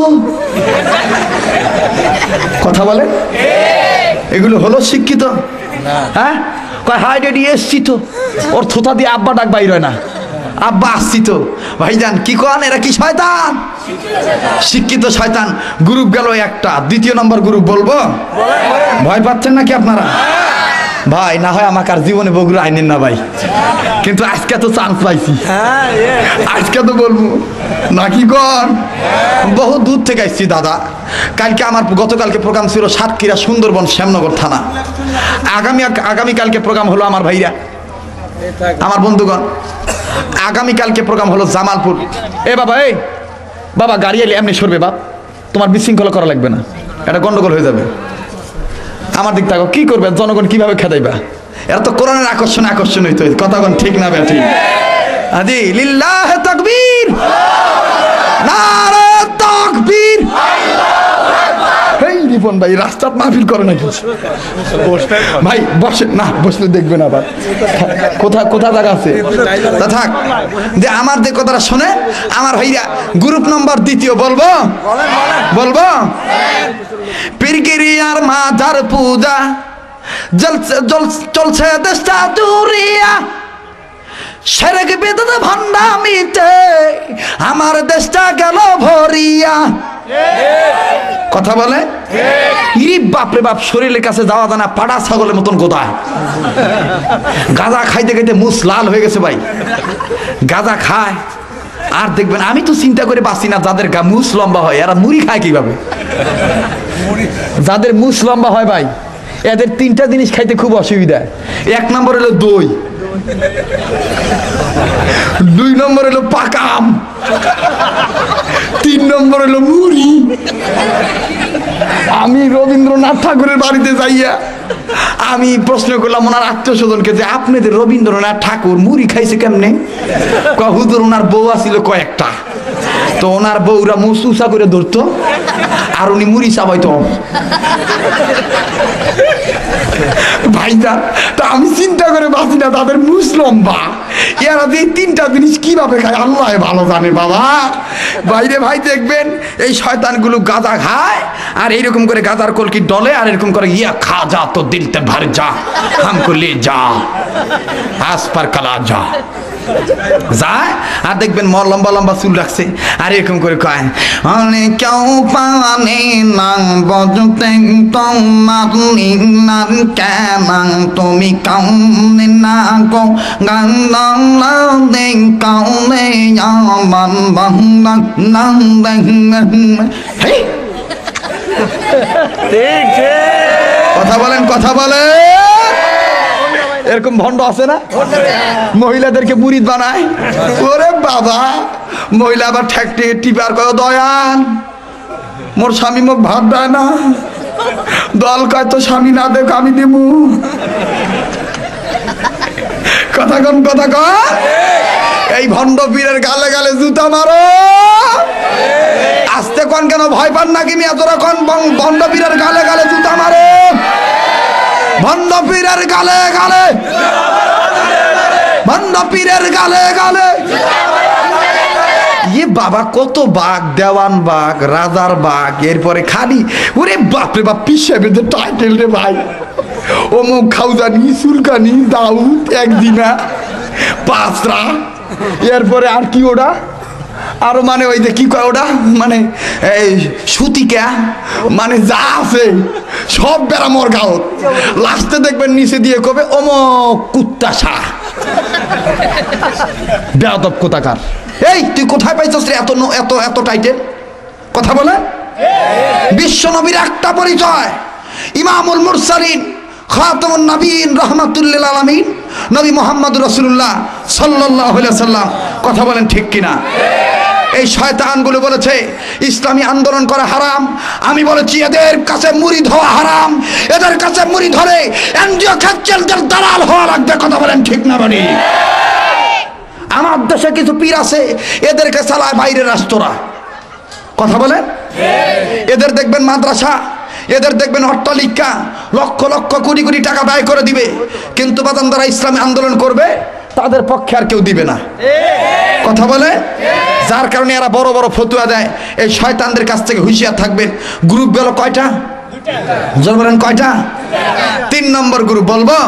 কথা বলে, এগুলো হলো শিক্ষিত? হ্যাঁ, কয় হাই ড্যাডি এসছি তো, ওর থোতা দিয়ে আব্বা ডাক বাইর হয় না, আব্বা আসছি তো। ভাইজান কি কন, এরা কি শয়তান? শিক্ষিত শয়তান। গ্রুপ গেল একটা, 2 নম্বর গ্রুপ বলবো? ভয় পাচ্ছেন নাকি আপনারা? ভাই না হয় আমাকে আর জীবনে বগুড়া আইনেন না ভাই, কিন্তু আজকে তো চান্স পাইছি, আজকে তো বলবো নাকি কন। বহু দূর থেকে আসছি দাদা। কালকে আমার গতকালকে প্রোগ্রাম ছিল সাতক্ষীরা, সুন্দরবন, শ্যামনগর থানা। আগামীকালকে প্রোগ্রাম হলো আমার ভাইরা, আমার বন্ধুগণ, আগামীকালকে প্রোগ্রাম হলো জামালপুর। এ বাবা, এই বাবা গাড়ি এলে এমনি সরবে বাপ, তোমার বিশৃঙ্খলা করা লাগবে না, এটা গন্ডগোল হয়ে যাবে। আমার দিক থাকো, কি করবে জনগণ, কিভাবে খেদাইবা? এরা তো কোরআনের আকর্ষণ হইতো। কথা কোন ঠিক না বেঠিক? আদি লিল্লাহ তাকবীর, নারে তাকবীর। এই রিপন ভাই রাস্তাত মাহফিল করে নাকি ভাই? বসে না, বসলে দেখবেন আবার কোথা জায়গা আছে। তা থাক, যে আমার যে কথাটা শোনে আমার ভাইরা, গ্রুপ নম্বর 2 বলবো? বলবো? পীরগিরিয়ার মাজার পূজা চলছে দেশটা দুরিয়া, সেরেক বেদত ভণ্ডামিতে আমার দেশটা গেল ভরিয়া। কথা বলে, ইরি বাপরে বাপ, শরীরের কাছে যাওয়া জানা পাড়া ছাগলের মতন কোথায়। গাঁজা খাইতে খাইতে মুস লাল হয়ে গেছে ভাই, গাঁজা খায়। আর দেখবেন আমি তো চিন্তা করে বাঁচি না, যাদের মুস লম্বা হয় এরা মুড়ি খায় কিভাবে। যাদের মুছ লম্বা হয় ভাই, এদের তিনটা জিনিস খাইতে খুব অসুবিধা। এক নম্বর হলো দই, দুই নম্বর হলো পাকা আম, তিন নম্বর হলো মুড়ি। আমি রবীন্দ্রনাথ ঠাকুরের বাড়িতে যাইয়া আমি প্রশ্ন করলাম ওনার আত্মীয় স্বজনকে যে আপনাদের রবীন্দ্রনাথ ঠাকুর মুড়ি খাইছে কেমনে? হুজুর ওনার বউ আছিল কয়েকটা, তো ওনার বউরা মুছ উঁচা করে ধরতো আর উনি মুড়ি চাবাইতো। ভাইজান, তা আমি চিন্তা করে বাঁচি না, তাদের মুছ লম্বা, এরা যে তিনটা জিনিস কিভাবে খায় আল্লাহ ভালো জানে বাবা। বাইরে ভাই দেখবেন এই শয়তানগুলো গাঁজা খায় আর এইরকম করে গাঁজার কলকি ডলে আর এরকম করে ইয়া খা যা তো দিলতে ভর যা হামকো লে যা আস পার কালা যা যায়। আর দেখবেন মর লম্বা লম্বা চুল রাখছে আর এরকম করে কয় অনেক কেউ পানে না বজতে তোমার নিনার কেমন তুমি কাউনে না গো গান দে কাউনে আমার বাংলা নাম ঠিক কথা বলেন, কথা বলে। এরকম ভণ্ড আছে না, মহিলাদেরকে মুরিদ বানায়। ওরে বাবা, মহিলা আবার ঠেকতে টিপার কয় দয়াল মোর স্বামী মোক ভাত দেয় না, দল কয় তো স্বামী না দেখ আমি দেবো। কথা কন, কথা কন। এই ভণ্ড পীরের গালে গালে জুতা মারো। আস্তে কন কেন, ভয় পান নাকি মিয়া? তোরা কন ভণ্ড পীরের গালে গালে জুতা মারো, ভণ্ড পীরের গালে গালে, ভণ্ড পীরের গালে গালে। ইয়ে বাবা, কত বাঘ, দেওয়ান বাঘ, রাজার বাঘ, এরপরে খালি ওরে বাপরে বাপ পিসাবে যে টাইটেল রে ভাই, অমুক খাউজানি, সুলকানি, দাউদ, একদিনা, পাঁচরা, এরপরে আর কি ওটা আরো মানে ওই যে কি কয় ওটা মানে এই সুতিকা, মানে যা আছে সব বেড়া মোর গাঁত। লাস্টে দেখবেন নিচে দিয়ে কবে অমুক কুত্তা শাহ, বেয়াদব কোথাকার। এই তুই কোথায় পাইছস রে এত এত এত টাইটেল? কথা বলে। বিশ্ব নবীর একটা পরিচয়, ইমামুল মুরসালিন খাতামুন নবীন রাহমাতুল লিল আলামিন নবী মুহাম্মদুর রাসূলুল্লাহ সাল্লাল্লাহু আলাইহি ওয়াসাল্লাম। কথা বলেন ঠিক কিনা? এই শয়তানগুলো বলেছে ইসলামী আন্দোলন করা হারাম, আমি বলেছি এদের কাছে মুরিদ হওয়া হারাম, এদের কাছে মুরিদ ধরে এনজিও খাচ্চেলদের দালাল হওয়া লাগবে। কথা বলেন ঠিক না বাড়ি? আমার দেশে কিছু পীর আছে, এদেরকে চালায় বাইরের রাষ্ট্ররা। কথা বলেন। এদের দেখবেন মাদ্রাসা, এদের দেখবেন অট্টালিকা, লক্ষ লক্ষ কোটি কোটি টাকা ব্যয় করে দিবে, কিন্তু বাদাম দ্বারা ইসলামী আন্দোলন করবে তাদের পক্ষে আর কেউ দিবে না। কথা বলে। যার কারণে এরা বড় বড় ফতুয়া দেয়। এই শয়তানদের কাছ থেকে হুঁশিয়ার থাকবেন। গ্রুপ গেল কয়টা? বলেন কয়টা? 3 নম্বর গ্রুপ বলবো।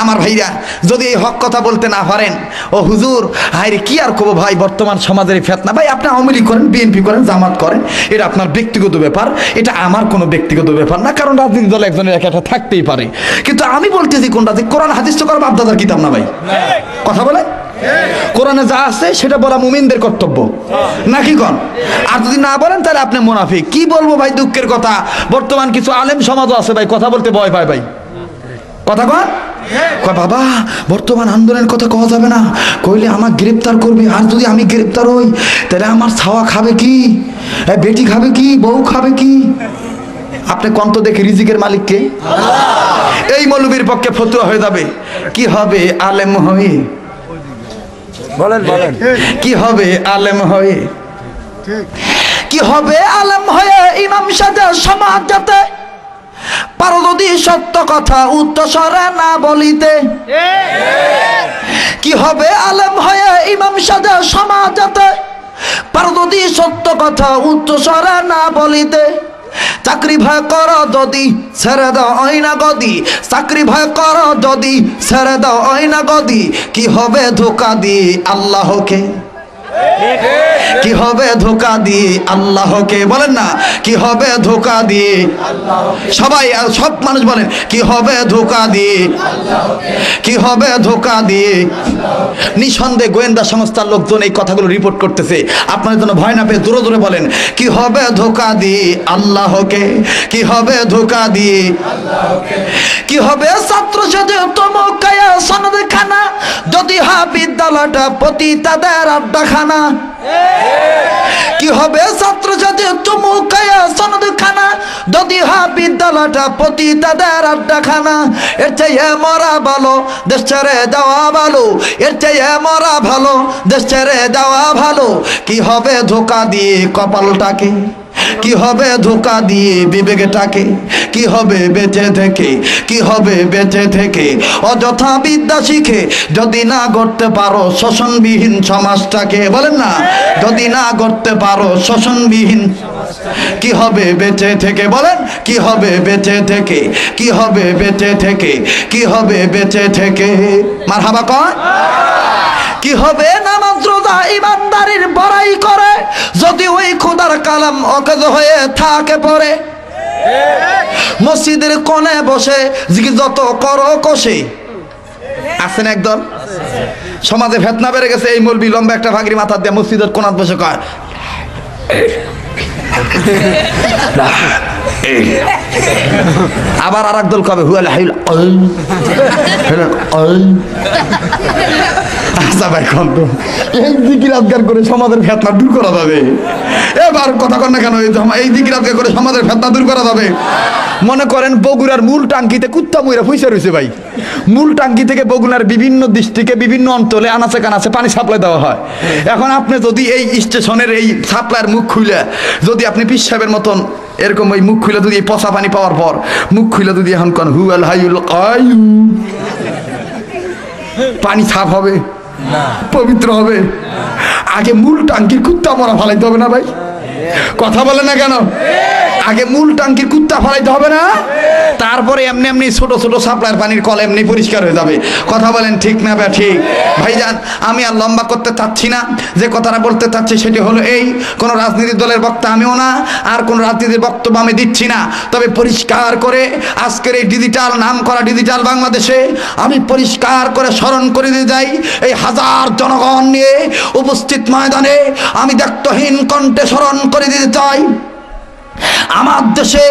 আমার ভাইরা যদি এই হক কথা বলতে না পারেন, ও হুজুর হায় রে কি আর কব ভাই, বর্তমান সমাজের ফেতনা। ভাই আপনি আওয়ামী লীগ করেন, বিএনপি করেন, জামাত করেন, এটা আপনার ব্যক্তিগত ব্যাপার, এটা আমার কোনো ব্যক্তিগত ব্যাপার না, কারণ রাজনীতি দল একজনের একটা থাকতেই পারে। কিন্তু আমি বলতেছি কোনটা, যে কোরআন হাদিস তো করার বাপদাদার কিতাব না ভাই। কথা বলে। কোরআনে যা আছে সেটা বলা মুমিনদের কর্তব্য, নাকি কোন? আর যদি না বলেন তাহলে আপনি মুনাফিক। কি বলবো ভাই, দুঃখের কথা, বর্তমান কিছু আলেম সমাজও আছে ভাই কথা বলতে ভয় পায় ভাই। কথা কন। কয় বাবা বর্তমান আন্দোলনের কথা কওয়া যাবে না, কইলে আমার গ্রেপ্তার করবে, আর যদি আমি গ্রেপ্তার হই তাহলে আমার ছাওয়া খাবে কি, বেটি খাবে কি, বউ খাবে কি? আপনি কন্ত দেখে রিজিকের মালিক কে? এই মৌলবীর পক্ষে ফতোয়া হয়ে যাবে। কি হবে আলেম হয়ে? বলেন বলেন, কি হবে আলেম হয়ে? কি হবে আলেম হয়ে ইমাম সাহেব সমাজ যাতে পারো যদি সত্য কথা উচ্চস্বরে না বলিতে। কি হবে আলেম হয়ে ইমাম সাহেব সমাজ যাতে পারো যদি সত্য কথা উচ্চস্বরে না বলিতে। চাকরি ভয় কর যদি ছেড়ে দাও আয়না গদি, চাকরি ভয় কর যদি ছেড়ে দাও আয়না গদি। কি হবে ধোকা দি আল্লাহকে? কি হবে ধোঁকা দিয়ে আল্লাহকে, বলেন না কি হবে ধোঁকা দিয়ে সবাই, সব মানুষ বলেন কি হবে ধোঁকা দিয়ে, কি হবে ধোঁকা দিয়ে। নিঃসন্দেহে গোয়েন্দা সংস্থার লোকজন এই কথাগুলো রিপোর্ট করতেছে, আপনাদের জন্য ভয় না পেয়ে জোরে জোরে বলেন কি হবে ধোঁকা দিয়ে আল্লাহকে, কি হবে ধোঁকা দিয়ে, কি হবে ছাত্র সাথে তমকায়া সনদ খানা, যদি হা বিদ্যালয়টা প্রতি তাদের আড্ডাখানা। কি হবে ছাত্র সাথে তমকায়া সনদ খানা, যদি হা বিদ্যালয়টা প্রতি তাদের আড্ডাখানা। এর চেয়ে মরা ভালো দেশ ছেড়ে যাওয়া ভালো, এর চেয়ে মরা ভালো দেশ ছেড়ে যাওয়া ভালো। কি হবে ধোঁকা দিয়ে কপালটাকে, কি হবে ধোঁকা দিয়ে বিবেকটাকে, কি হবে বেঁচে থেকে, কি হবে বেঁচে থেকে অযথা বিদ্যা শিখে যদি না গড়তে পারো শোষণবিহীন সমাজটাকে, বলেন না যদি না গড়তে পারো শোষণবিহীন, কি হবে বেঁচে থেকে, বলেন কি হবে বেঁচে থেকে, কি হবে বেঁচে থেকে, কি হবে বেঁচে থেকে। মারহাবা কয় কি হবে নামাজ রোজা ইমানদারির বড়াই করে, যদি ওই খোদার কালাম অকেজ হয়ে থাকে পড়ে। মসজিদের কোণে বসে যত করো কষে, আছেন একদল সমাজে ফেতনা বেড়ে গেছে, এই মৌলবি লম্বা একটা ভাগরি মাথা দিয়ে মসজিদের কোণাত বসে কয় আবার আর একদল কবে হুয়াল হাইল আচ্ছা ভাই কত এই জিকির আজগার করে সমাজের ফেতনা দূর করা যাবে। এবার কথা কন না কেন, এই জিকির আজগার করে সমাজের ফেতনা দূর করা যাবে। মনে করেন বগুড়ার মূল টাঙ্কিতে কুত্তা মুইরা পয়সা রয়েছে ভাই, মূল টাঙ্কি থেকে বগুড়ার বিভিন্ন ডিস্ট্রিক্টে বিভিন্ন অঞ্চলে আনাচে কানাচে পানি সাপ্লাই দেওয়া হয়। এখন আপনি যদি এই স্টেশনের এই সাপ্লাইয়ের মুখ খুলে যদি আপনি পীর সাহেবের মতন এরকম ওই মুখ খুলে যদি পচা পানি পাওয়ার পর মুখ খুলে যদি এখন কন হুয়াল হাইউল কাইয়ুম, পানি সাফ হবে না, পবিত্র হবে। আগে মূল টাঙ্কির কুত্তা মরা ফালাইতে হবে না ভাই, কথা বলে না কেন? আগে মূল টাঙ্কির কুত্তা ফালাইতে হবে না, তারপরে এমনি এমনি ছোট ছোট সাপ্লাইয়ের পানির কল এমনি পরিষ্কার হয়ে যাবে। কথা বলেন ঠিক না বা ঠিক? ভাইজান আমি আর লম্বা করতে চাচ্ছি না, যে কথাটা বলতে চাচ্ছি সেটি হলো এই, কোন রাজনীতির দলের বক্তা আমিও না, আর কোন রাজনীতির বক্তব্য আমি দিচ্ছি না। তবে পরিষ্কার করে আজকের এই ডিজিটাল নাম করা ডিজিটাল বাংলাদেশে আমি পরিষ্কার করে স্মরণ করে দিয়ে যাই, এই হাজার জনগণ নিয়ে উপস্থিত ময়দানে আমি দায়িত্বহীন কণ্ঠে স্মরণ করে দিতে চাই, আমার দেশে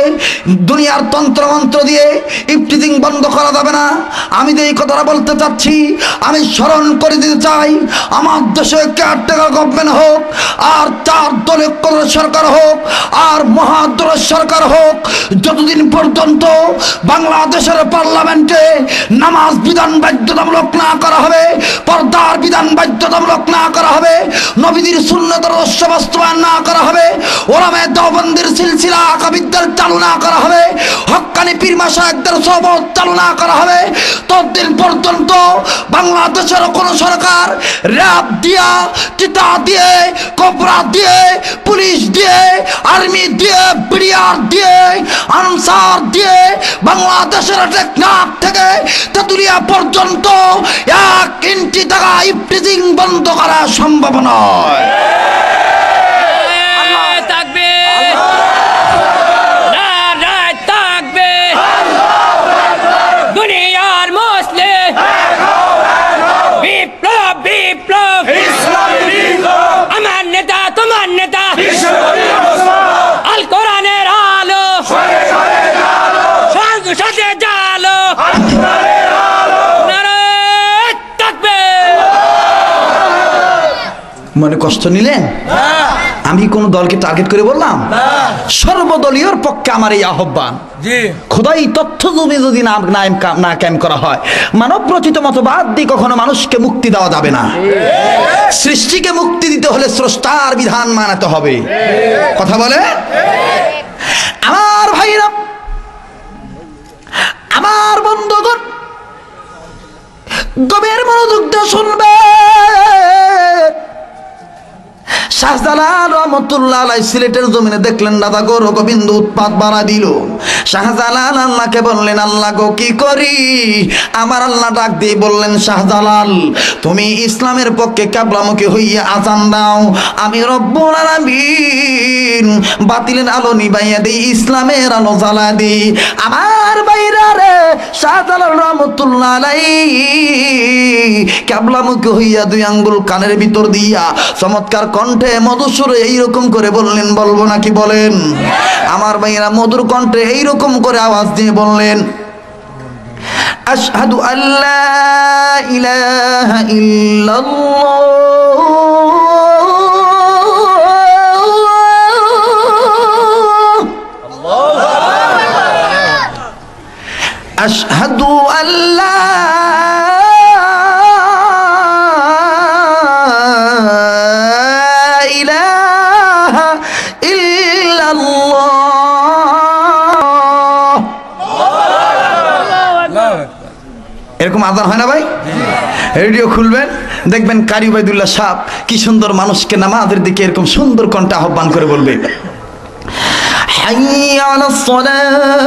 দুনিয়ার তন্ত্রমন্ত্র দিয়ে ইফতিজিং বন্ধ করা যাবে না। আমি যে এই কথাটা বলতে চাচ্ছি, আমি স্মরণ করে দিতে চাই, আমার দেশে কেয়ারটেকার গভর্নমেন্ট হোক, আর 4 দলীয় সরকার হোক, আর মহাদলের সরকার হোক, যতদিন পর্যন্ত বাংলাদেশের পার্লামেন্টে নামাজ বিধান বাধ্যতামূলক না করা হবে, পর্দার বিধান বাধ্যতামূলক না করা হবে, নবীদের সুন্নতের আদর্শ বাস্তবায়ন না করা হবে, ওলামায়ে দেওবন্দের সিলসিলা আকাবিদদের চালু না করা হবে, হক্কানি পীর মাশায়েখদের সোহবত চালু না করা হবে, ততদিন পর্যন্ত বাংলাদেশের কোন সরকার র‍্যাব দিয়া, চিতা দিয়ে, কোবরা দিয়ে, পুলিশ দিয়ে, আর্মি দিয়ে, বিডিআর দিয়ে, আনসার দিয়ে বাংলাদেশের টেকনাফ থেকে তেতুলিয়া পর্যন্ত 1 ইঞ্চি জায়গা ইফতিজিং বন্ধ করা সম্ভব নয়। মনে কষ্ট নিলেন? আমি কোন দলকে টার্গেট করে বললাম? সর্বদলীয় পক্ষে আমার এই আহ্বান, খোদাই তথ্য যদি না ক্যাম্প করা হয়, মানব রচিত মতবাদ দিয়ে কখনো মানুষকে মুক্তি দেওয়া যাবে না। সৃষ্টিকে মুক্তি দিতে হলে স্রষ্টার বিধান মানাতে হবে। কথা বলে আমার ভাইরা, আমার বন্ধুগণ, গভীর মনোযোগ দিয়ে শুনবে। শাহজালাল রহমতুল্লাহ আলাইহি সিলেটের জমিনে দেখলেন রাধা গৌর গোবিন্দ উৎপাত বাড়া দিল। শাহজালাল আল্লাহকে বললেন, আল্লাহ গো কি করি? আমার আল্লাহ ডাক দিয়ে বললেন, শাহজালাল তুমি ইসলামের পক্ষে কিবলামুখী হইয়া আযান দাও, আমি রব্বুল আলামিন বাতিলের আলো নিভাইয়া দেই, ইসলামের আলো জ্বালা দেই। আমার বাইরা রে, শাহজালাল রহমতুল্লাহ আলাইহি কিবলামুখী হইয়া দুই আঙ্গুল কানের ভিতর দিয়া চমৎকার কণ্ঠে মধুসুরে এইরকম করে বললেন, বলবো নাকি বলেন? আমার ভাইয়েরা মধুর কণ্ঠে এইরকম করে আওয়াজ দিয়ে বললেন, আশহাদু আল্লা ইলাহা ইল্লাল্লাহ, আশহাদু আল্লা এরকম আযান হয় না ভাই? রেডিও খুলবেন, দেখবেন কারি উবাইদুল্লাহ সাহেব কি সুন্দর মানুষকে নামাজের দিকে এরকম সুন্দর কণ্ঠে আহ্বান করে বলবে, হাইয়া আলাস সালাহ,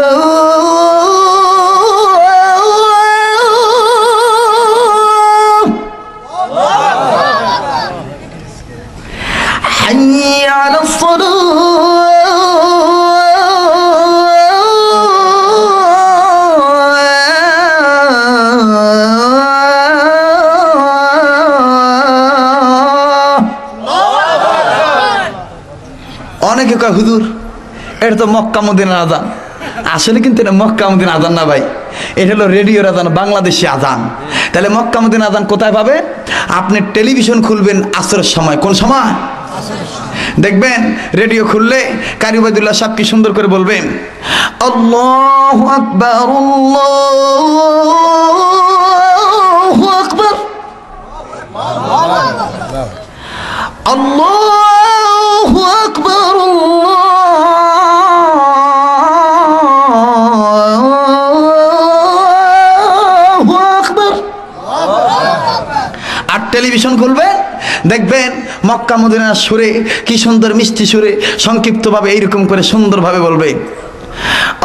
হাইয়া আলাস সালাহ, অনেকে কয় হুজুর এটা তো মক্কা মদিনার আযান। আসলে কিন্তু এটা মক্কা মদিনার আযান না ভাই, এটা হলো রেডিওর আযান, বাংলাদেশি আযান। তাহলে মক্কা মদিনার আযান কোথায় পাবে? আপনি টেলিভিশন খুলবেন আসরের সময়। কোন সময়? দেখবেন রেডিও খুললে কারি উবাইদুল্লাহ সাহেব কি সুন্দর করে বলবেন, আল্লাহু আকবার, আল্লাহু আকবার, আল্লাহু আকবার, আল্লাহু আকবার। আর টেলিভিশন খুলবে, দেখবেন মক্কা মদিনার সুরে কি সুন্দর মিষ্টি সুরে সংক্ষিপ্তভাবে এইরকম করে সুন্দরভাবে বলবে,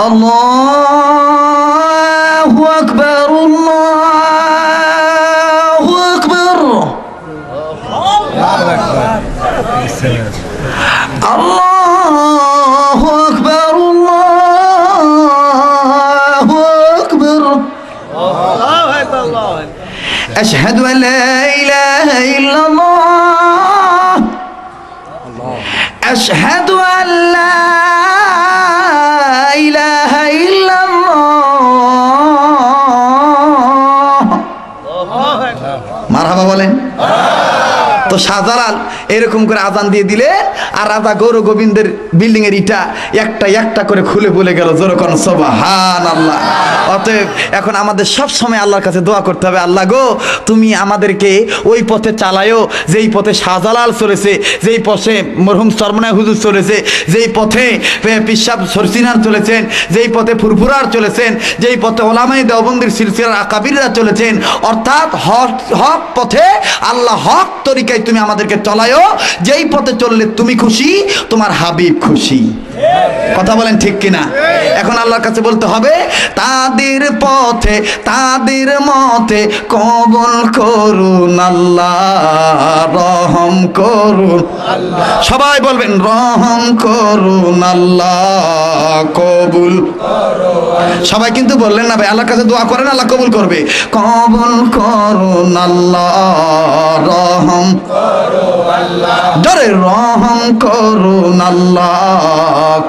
আল্লাহু আকবার, আল্লাহু আকবার, আল্লাহু আকবার, আল্লাহু আকবার, আশহাদু আল্লা ইলাহা ইল্লাল্লাহ, আশহাদু আল্লা ইলাহা ইল্লাল্লাহ। মারহাবা বলেন তো। শাহজালাল এরকম করে আযান দিয়ে দিলে আর রাধা গৌর গোবিন্দের বিল্ডিং এর ইটা একটা একটা করে খুলে বলে গেল, যেরকম সুবহানাল্লাহ। অতএব এখন আমাদের সব সময় আল্লাহর কাছে দোয়া করতে হবে, আল্লাহ গো তুমি আমাদেরকে ওই পথে চালায়ও যেই পথে শাহজালাল চলেছে, যেই পথে মরহুম সরমনায় হুজুর চলেছে, যেই পথে পিসাব সরসিনার চলেছেন, যেই পথে ফুরফুরার চলেছেন, যেই পথে ওলামায়ে দেওবন্দির সিলসিলার আকাবিররা চলেছেন, অর্থাৎ হক পথে আল্লাহ হক তরিকায় তুমি আমাদেরকে চলায়ও, যেই পথে চললে তুমি খুশি, তোমার হাবিব খুশি। কথা বলেন ঠিক কিনা? এখন আল্লাহর কাছে বলতে হবে, তাদের পথে তাদের মতে কবুল করুন আল্লাহ, রহম করুন আল্লাহ। সবাই বলবেন রহম করুন আল্লাহ, কবুল করুন। সবাই কিন্তু বললেন না ভাই, আল্লাহর কাছে দোয়া করেন, আল্লাহ কবুল করবে। কবুল করুন আল্লাহ, রহম করুন আল্লাহ, জোরে রহম করুন আল্লাহ,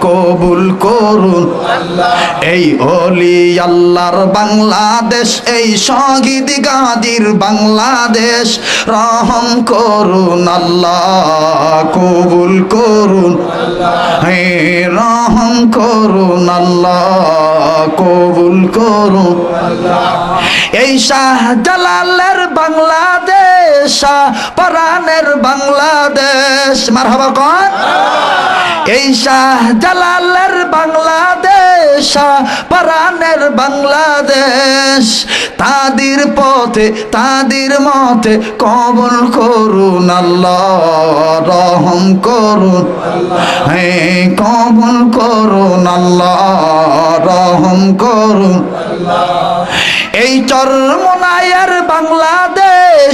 কবুল করুন আল্লাহ। এই ওলি আল্লাহর বাংলাদেশ, এই শহীদ গাজীর বাংলাদেশ, রহম করুন আল্লাহ, কবুল করুন আল্লাহ, হে রহম করুন আল্লাহ, কবুল করুন আল্লাহ। এই শাহজালালের বাংলাদেশ, শাহপরানের বাংলাদেশ, মারহাবা কর। এই শাহজালালের বাংলাদেশ, পরাণের বাংলাদেশ, তাদের পথে তাদের মতে কবুল করুন আল্লাহ, রহম করুন, হ্যাঁ কবুল করুন আল্লাহ, রহম করুন। এই চরমনায়ের বাংলাদেশ,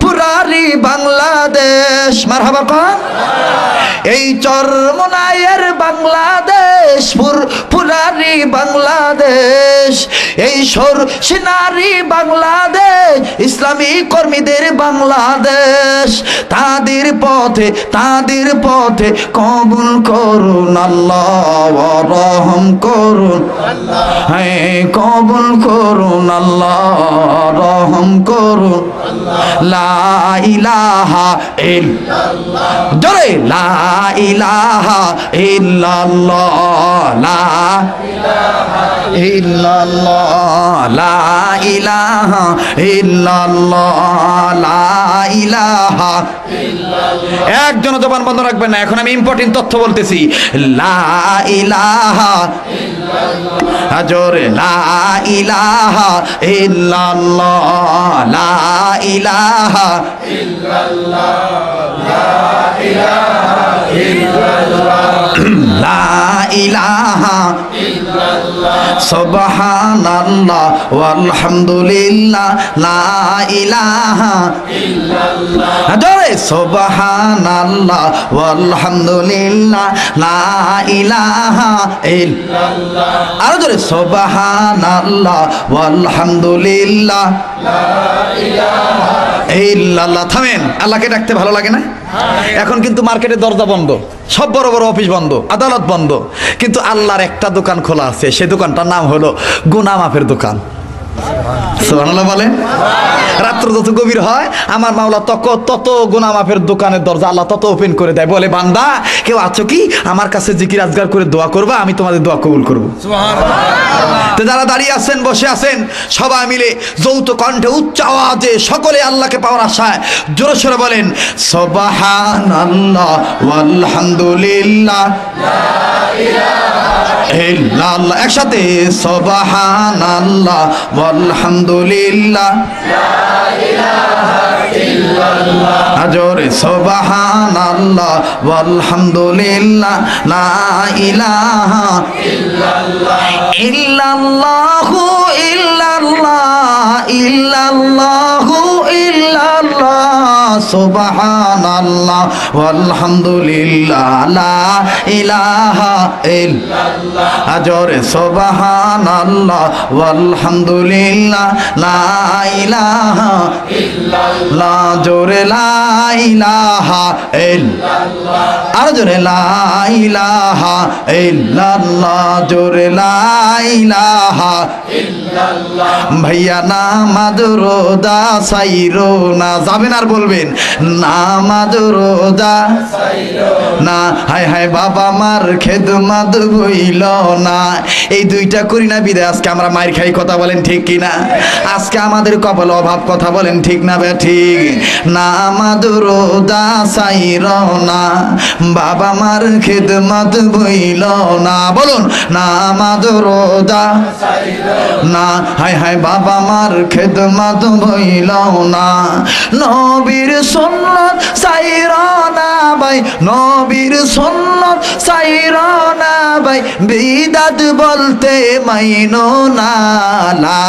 পুরারি বাংলাদেশ, মারহাবা কোন। এই চরমনায়ের বাংলাদেশ, পুরারি বাংলাদেশ, এই সিনারি বাংলাদেশ, ইসলামী কর্মীদের বাংলাদেশ, তাদের পথে কবুল করুন আল্লাহ, রহম করুন, হ্যাঁ কবুল করুন আল্লাহ, রহম করুন। লা ইলাহা ইল্লাল্লাহ, জোরে লা ইলাহা ইল্লাল্লাহ, লা ইলাহা ইল্লাল্লাহ, লা ইলাহা ইল্লাল্লাহ, লা ইলাহা ইল্লাল্লাহ। একজন জবান বন্ধ রাখবেন না, এখন আমি ইম্পর্টেন্ট তথ্য বলতেছি। লা ইলাহা ইল্লাল্লাহ, জোরে লা ইলাহা ইল্লাল্লাহ, লা ইলাহা ইল্লাল্লাহ, লা ইলাহা ইল্লাল্লাহ, লা ইলাহা ইল্লাল্লাহ, সুবহানাল্লাহ ওয়ালহামদুলিল্লাহ, লা ইলাহা ইল্লাল্লাহ, জোরে সুবহানাল্লাহ ওয়ালহামদুলিল্লাহ, লা ইলাহা ইল্লাল্লাহ, আর জোরে সুবহানাল্লাহ ওয়ালহামদুলিল্লাহ, লা ইলাহা ইল্লাল্লাহ। থামেন, আল্লাহকে ডাকতে ভালো লাগে না? এখন কিন্তু মার্কেটের দরজা বন্ধ, সব বড় বড় অফিস বন্ধ, আদালত বন্ধ, কিন্তু আল্লাহর একটা দোকান খোলা আছে, সেই দোকানটার নাম হলো গুনাহ মাফের দোকান। সুবহানাল্লাহ বলেন। রাত্র যত গভীর হয় আমার মাওলা তত গুনাহ মাফের দোকানের দরজা আল্লাহ তত ওপেন করে দেয়, বলে বান্দা কেউ আছো কি আমার কাছে জিকির আজগার করে দোয়া করবা, আমি তোমাদের দোয়া কবুল করব। সুবহানাল্লাহ। তো যারা দাঁড়িয়ে আছেন বসে আছেন সবাই মিলে যৌথ কণ্ঠে উচ্চ আওয়াজে সকলে আল্লাহকে পাওয়ার আশায় জোরে সোরে বলেন সুবহানাল্লাহ ওয়ালহামদুলিল্লাহ, লা ইলাহা ইল্লাল্লাহ। একসাথে সুবহানাল্লাহ ওয়ালহামদুলিল্লাহ, লা ইলাহা ইল্লাল্লাহ, জোরে সুবহানাল্লাহ ওয়ালহামদুলিল্লাহ, লা ইলাহা ইল্লাল্লাহ, ইল্লাল্লাহু ইল্লাল্লাহ, ইল্লাল্লাহু ইল্লাল্লাহ, সুবহানাল্লাহ ওয়ালহামদুলিল্লাহ, লা ইলাহা ইল্লাল্লাহ, জোরে সুবহানাল্লাহ ওয়ালহামদুলিল্লাহ, লা ইলাহা ইল্লাল্লাহ, জোরে লা ইলাহা ইল্লাল্লাহ, আর জোরে লা ইলাহা ইল্লাল্লাহ, জোরে লা ইলাহা ইল্লাল্লাহ। ভাইয়া নামাজ রোজা সাইরো না, যাবেন আর বলবেন নামাজ রোজা সাইরো না, হায় হায় বাবা মার খেদমত বইল না। এই দুইটা করি না বিদায় আজকে আমরা মায়ের খাই, কথা বলেন ঠিক কিনা? আজকে আমাদের কপালে অভাব, কথা বলেন ঠিক না বে ঠিক? নামাজ রোজা সাইরো না, বাবা মার খেদমত বইল না, বলুন নামাজ রোজা সাইরো না, হায় হায় বাবা মার খেদমত বইল না। নবীর সুন্নাত সাইরো না ভাই, নবীর সুন্নাত সাইরো না ভাই, বিদাত বলতে মাইনো না, লা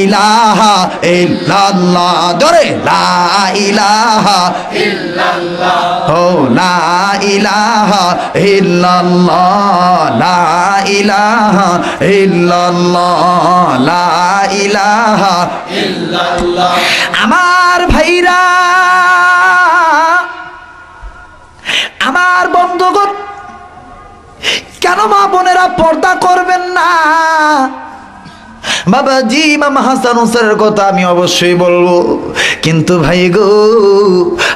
ইলাহা ইল্লাল্লাহ, জোরে লা ইলাহা ইল্লাল্লাহ, ও লা ইলাহা ইল্লাল্লাহ, লা ইলাহা ইল্লাল্লাহ, লা ইলাহা ইল্লাল্লাহ। আমার ভাইরা, আমার বন্ধুগণ, কেন মা বোনেরা পর্দা করবেন না? বাবাজি ইমাম হাসান হুসাইনের কথা আমি অবশ্যই বলবো, কিন্তু ভাই গো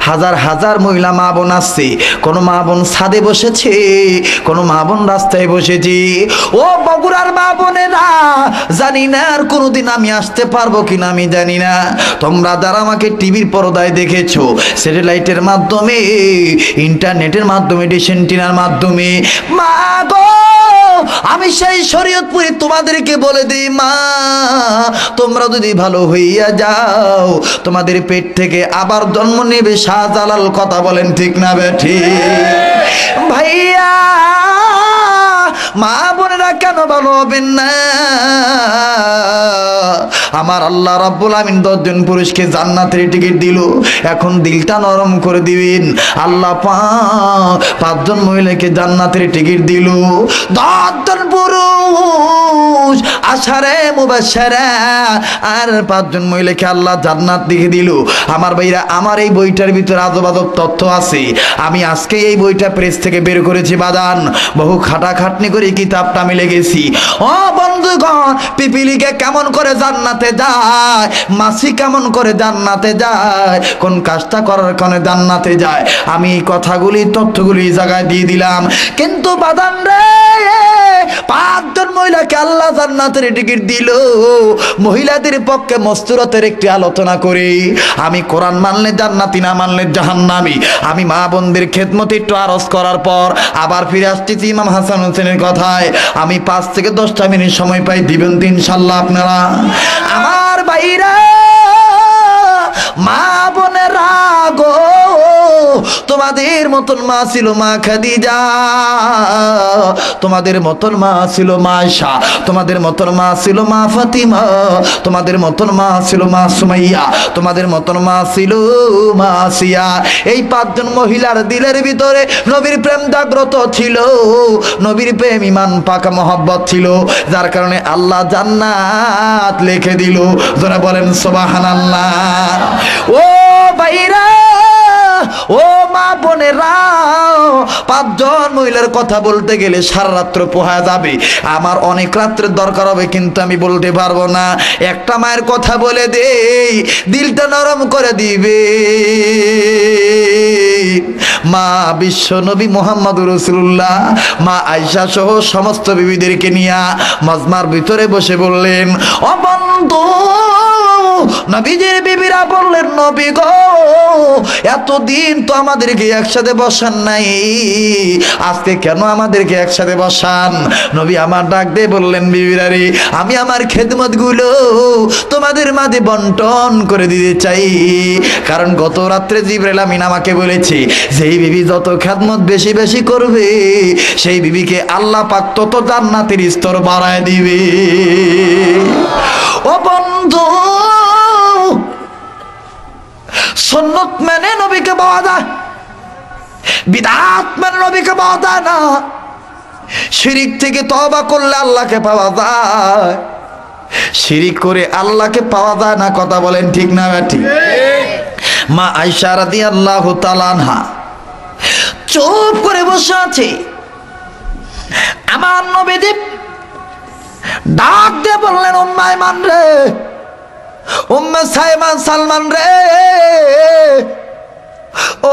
হাজার হাজার মহিলা মা বোন আসছে, কোনো মা বোন ছাদে বসেছে, কোনো মা বোন রাস্তায় বসেছে। ও বগুড়ার মা বোনেরা, জানি না আর কোনোদিন আমি আসতে পারবো কিনা আমি জানি না। তোমরা যারা আমাকে টিভির পর্দায় দেখেছো, স্যাটেলাইটের মাধ্যমে, ইন্টারনেটের মাধ্যমে, ডিশ অ্যান্টেনার মাধ্যমে, মা গো আমি সেই শরীয়তপুরে তোমাদেরকে বলে দিই, মা তোমরা যদি ভালো হইয়া যাও, তোমাদের পেট থেকে আবার জন্ম নেবে শাহজালাল। কথা বলেন ঠিক না বেঠি? ভাইয়া মা বোনেরা কেন ভালো হবেন না? আমার আল্লাহ রাব্বুল আমিন 10 জন পুরুষকে জান্নাতের টিকিট দিল। এখন দিলটা নরম করে দিবেন। আল্লাহ 5 জন মহিলাকে জান্নাতের টিকিট দিল। 10 জন পুরুষ আশারে মুবাশশারা, আর 5 জন মহিলাকে আল্লাহ জান্নাত দিয়ে দিল। আমার ভাইরা, আমার এই বইটার ভিতরে আজব আজব তথ্য আছে। আমি আজকে এই বইটা প্রেস থেকে বের করেছি বাদান, বহু খাটাখাটনি করে কিতাবটা মিলে গেছি। ও বন্ধুগণ, পিপিলিকে কেমন করে জান্নাতে যায়, মাছি কেমন করে জান্নাতে যায়, কোন কাজটা করার কারণে জান্নাতে যায়, আমি এই কথাগুলি তথ্যগুলি জায়গায় দিয়ে দিলাম। কিন্তু বাদান রে, 5 জন মহিলাকে আল্লাহ জান্নাতের টিকিট দিল। মহিলাদের পক্ষে মস্তুরতের একটি আলোচনা করি। আমি কোরআন মানলে জান্নাতি, না মানলে জাহান্নামী। আমি মা বোনদের খেদমতে একটু আরজ করার পর আবার ফিরে আসতেছি ইমাম হাসান হোসেনের কথায়। আমি 5 থেকে 10টা মিনিট সময় পাই, দিবেন তো ইনশাল্লাহ আপনারা? আমার ভাইরা, মা বোনেরা গো, তোমাদের মতন মা ছিল মা খাদিজা, তোমাদের মতন মা ছিল মা আয়েশা, তোমাদের মতন মা ছিল মা ফাতিমা, তোমাদের মতন মা ছিল মা সুমাইয়া, তোমাদের মতন মা ছিল মা আসিয়া। এই 5 জন মহিলার দিলের ভিতরে নবীর প্রেম জাগ্রত ছিল, নবীর প্রেম, ঈমান, পাকা মহব্বত ছিল, যার কারণে আল্লাহ জান্নাত লিখে দিল। যারা বলেন সুবহানাল্লাহ। ও ভাইরা, ও মা বোনেরা, 5 জন মহিলার কথা বলতে গেলে সারা রাত্র পোহা যাবে। আমার অনেক রাত্রের দরকার হবে, কিন্তু আমি বলতে পারবো না। একটা মায়ের কথা বলে দেই, দিলটা নরম করে দিবে। মা বিশ্ব নবী মুহাম্মদুর রাসূলুল্লাহ, মা আয়েশা সহ সমস্ত বিবিদেরকে নিয়ে মজমার ভিতরে বসে বললেন, ও বন্ধু, নবীজির বিবিরা বললেন, নবী গো, এতদিন তো আমাদেরকে একসাথে বসান নাই, আজকে কেন আমাদেরকে একসাথে বসান? নবী আমার ডাক দিয়ে বললেন, বিবিরা রে, আমি আমার খেদমত গুলো তোমাদের মাঝে বন্টন করে দিতে চাই। কারণ গত রাত্রে জিবরাইল আমিন আমাকে বলেছে, যেই বিবি যত খেদমত বেশি বেশি করবে, সেই বিবিকে আল্লাহ পাক তত জান্নাতের স্তর বাড়ায় দিবে। ও বন্ধু, সুন্নত মেনে নবীকে পাওয়া যায়, বিদআত মেনে নবীকে পাওয়া যায় না। শিরিক থেকে তওবা করলে আল্লাহকে পাওয়া যায়, শিরিক করে আল্লাহকে পাওয়া যায় না। কথা বলেন ঠিক না ঠিক? মা আয়েশা রাদিয়াল্লাহু তাআলা আনহা চুপ করে বসে আছে। আমার নবীজি ডাক দিয়ে বললেন, উম্মে আয়মান রে, উম্মে সাইমান সালমান রে,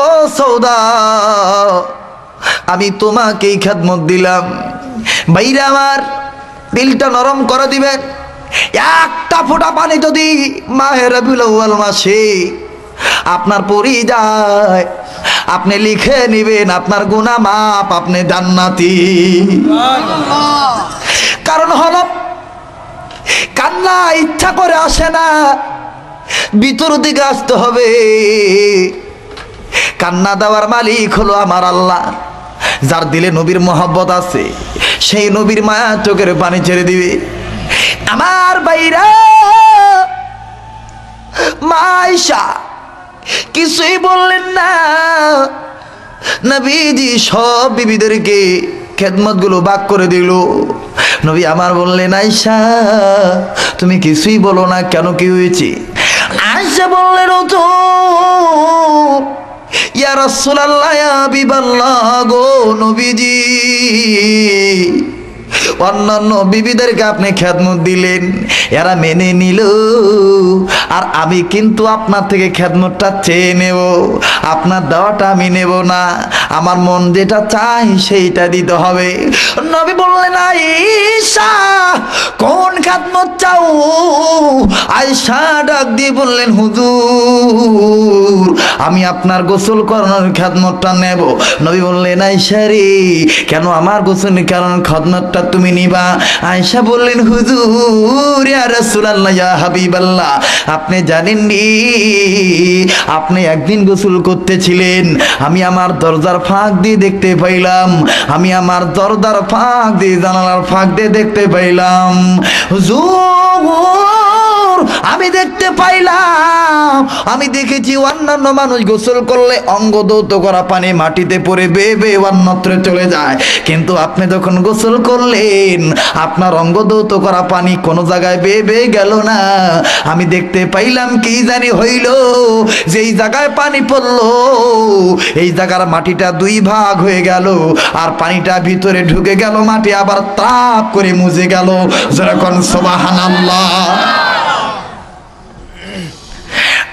ও সৌদা, আমি তোমাকেই খেদমত দিলাম। ভাইরা আমার, দিলটা নরম করে দিবেন। একটা ফোঁটা পানি যদি মাহে রবিউল আউয়াল মাসে আপনার পড়ে যায়, আপনি লিখে নেবেন আপনার গুনাহ মাপ, আপনি জান্নাতি। কারণ হলো, কান্না ইচ্ছা করে আসে না, ভিতর দিকে আসতে হবে। কান্না দেওয়ার মালিক হলো আমার আল্লাহ। যার দিলে নবীর মহব্বত আছে, সেই নবীর মায়া চোখের পানি ছেড়ে দিবে। আমার ভাইরা, মা আয়েশা কিছুই বললেন না। নবীজি সব বিবিদেরকে খেদমত গুলো ভাগ করে দিল। নবী আমার বললেন, আয়েশা তুমি কিছুই বলো না কেন, কি হয়েছে? আয়েশা বললেন, ও তো ইয়া রাসূলুল্লাহ, ইয়া হাবিবাল্লাহ গো নবীজি, অন্যান্য বিবিদেরকে আপনি খেদমত দিলেন, এরা মেনে নিল, আর আমি কিন্তু আপনার থেকে খেদমতটা চেয়ে নেব, আপনার দেওয়াটা আমি নেব না, আমার মন যেটা চাই সেইটা দিতে হবে। নবী বললেন, আয়েশা কোন খেদমত চাও? আয়েশা ডাক দিয়ে বললেন, হুজুর আমি আপনার গোসল করানোর খেদমতটা নেব। নবী বললেন, আয়েশা রে কেন আমার গোসল করানোর খেদমতটা তুমি নিবা? আয়েশা বললেন, হুজুর ইয়া রাসূলুল্লাহ ইয়া হাবিবাল্লাহ, আপনি জানেননি আপনি একদিন গোসল করতেছিলেন, আমি আমার দরজার ফাঁক দিয়ে দেখতে পাইলাম, আমি আমার দরজার ফাঁক দিয়ে জানালার ফাঁক দিয়ে দেখতে পাইলাম, হুজুর আমি দেখতে পাইলাম, আমি দেখেছি অন্যান্য মানুষ গোসল করলে অঙ্গ ধৌত করা পানি মাটিতে পড়ে বেয়ে বেয়ে অন্যত্র চলে যায়, কিন্তু আপনি যখন গোসল করলেন আপনার অঙ্গ ধৌত করা পানি কোনো জায়গায় বেয়ে বেয়ে গেল না। আমি দেখতে পাইলাম কি জানি হইল, যেই জায়গায় পানি পড়লো এই জায়গার মাটিটা দুই ভাগ হয়ে গেল, আর পানিটা ভিতরে ঢুকে গেল, মাটি আবার তাপ করে মুজে গেল। যেরকম সুবহানাল্লাহ।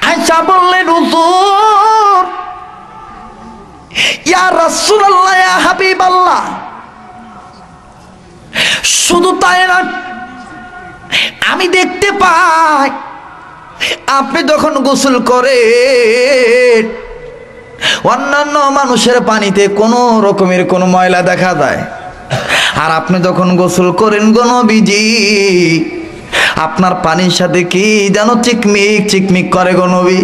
আয়েশা বললেন, হুজুর ইয়া রাসূলুল্লাহ ইয়া হাবিবাল্লাহ, শুধু তাই না, আমি দেখতে পাই আপনি যখন গোসল করেন অন্যান্য মানুষের পানিতে কোনো রকমের কোনো ময়লা দেখা যায়, আর আপনি যখন গোসল করেন গো নবীজি আপনার পানির সাথে কি যেন চিকমিক চিকমিক করে গো নবী।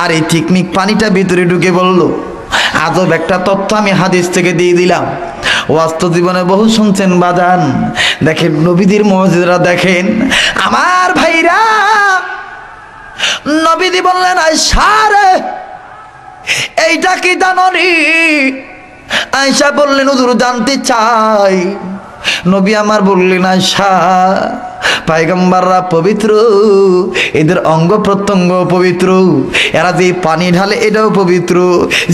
আর এই চিকমিক পানিটা ভিতরে ঢুকে বলল, আজব একটা তথ্য আমি হাদিস থেকে দিয়ে দিলাম, বাস্তব জীবনে বহু শুনছেন বাজান। দেখেন নবীদের মুজিজা দেখেন আমার ভাইরা। নবীজি বললেন, আয়েশা রে এইটা কি জানোনি? আয়েশা বললেন, হুজুর জানতে চাই। নবী আমার বললেন, আয়েশা পয়গম্বররা পবিত্র, এদের অঙ্গ প্রত্যঙ্গ পবিত্র, এরা যে পানি ঢালে এটাও পবিত্র,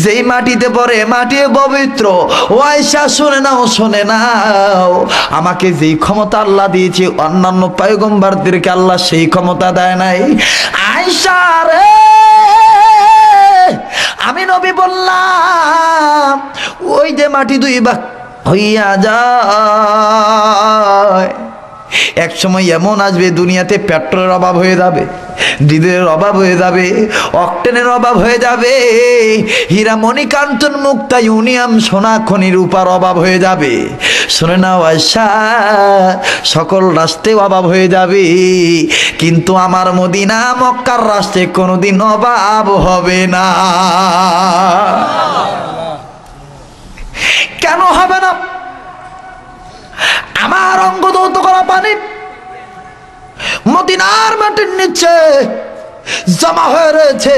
যেই মাটিতে পড়ে মাটিও পবিত্র। ও আয়েশা শুনে নাও, শুনে নাও, আমাকে যেই ক্ষমতা আল্লাহ দিয়েছে অন্যান্য পয়গম্বরদেরকে আল্লাহ সেই ক্ষমতা দেয় নাই। আয়েশা রে আমি নবী বললাম, ওই যে মাটি দুই ভাগ হইয়া যায়, এক সময় এমন আসবে দুনিয়াতে পেট্রোলের অভাব হয়ে যাবে, ডিজেলের অভাব হয়ে যাবে, অকটেনের অভাব হয়ে যাবে, হীরা মণিকাঞ্চন মুক্তা ইউনিয়াম সোনা খনির রূপার অভাব হয়ে যাবে। শুনে নাও আয়েশা, সকল রাষ্ট্রে অভাব হয়ে যাবে, কিন্তু আমার মদিনা মক্কার রাষ্ট্রে কোনোদিন অভাব হবে না। কেন হবে না? আমার অঙ্গ ধৌত করা পানি মদিনার মাটির নিচে জমা হয়ে রয়েছে,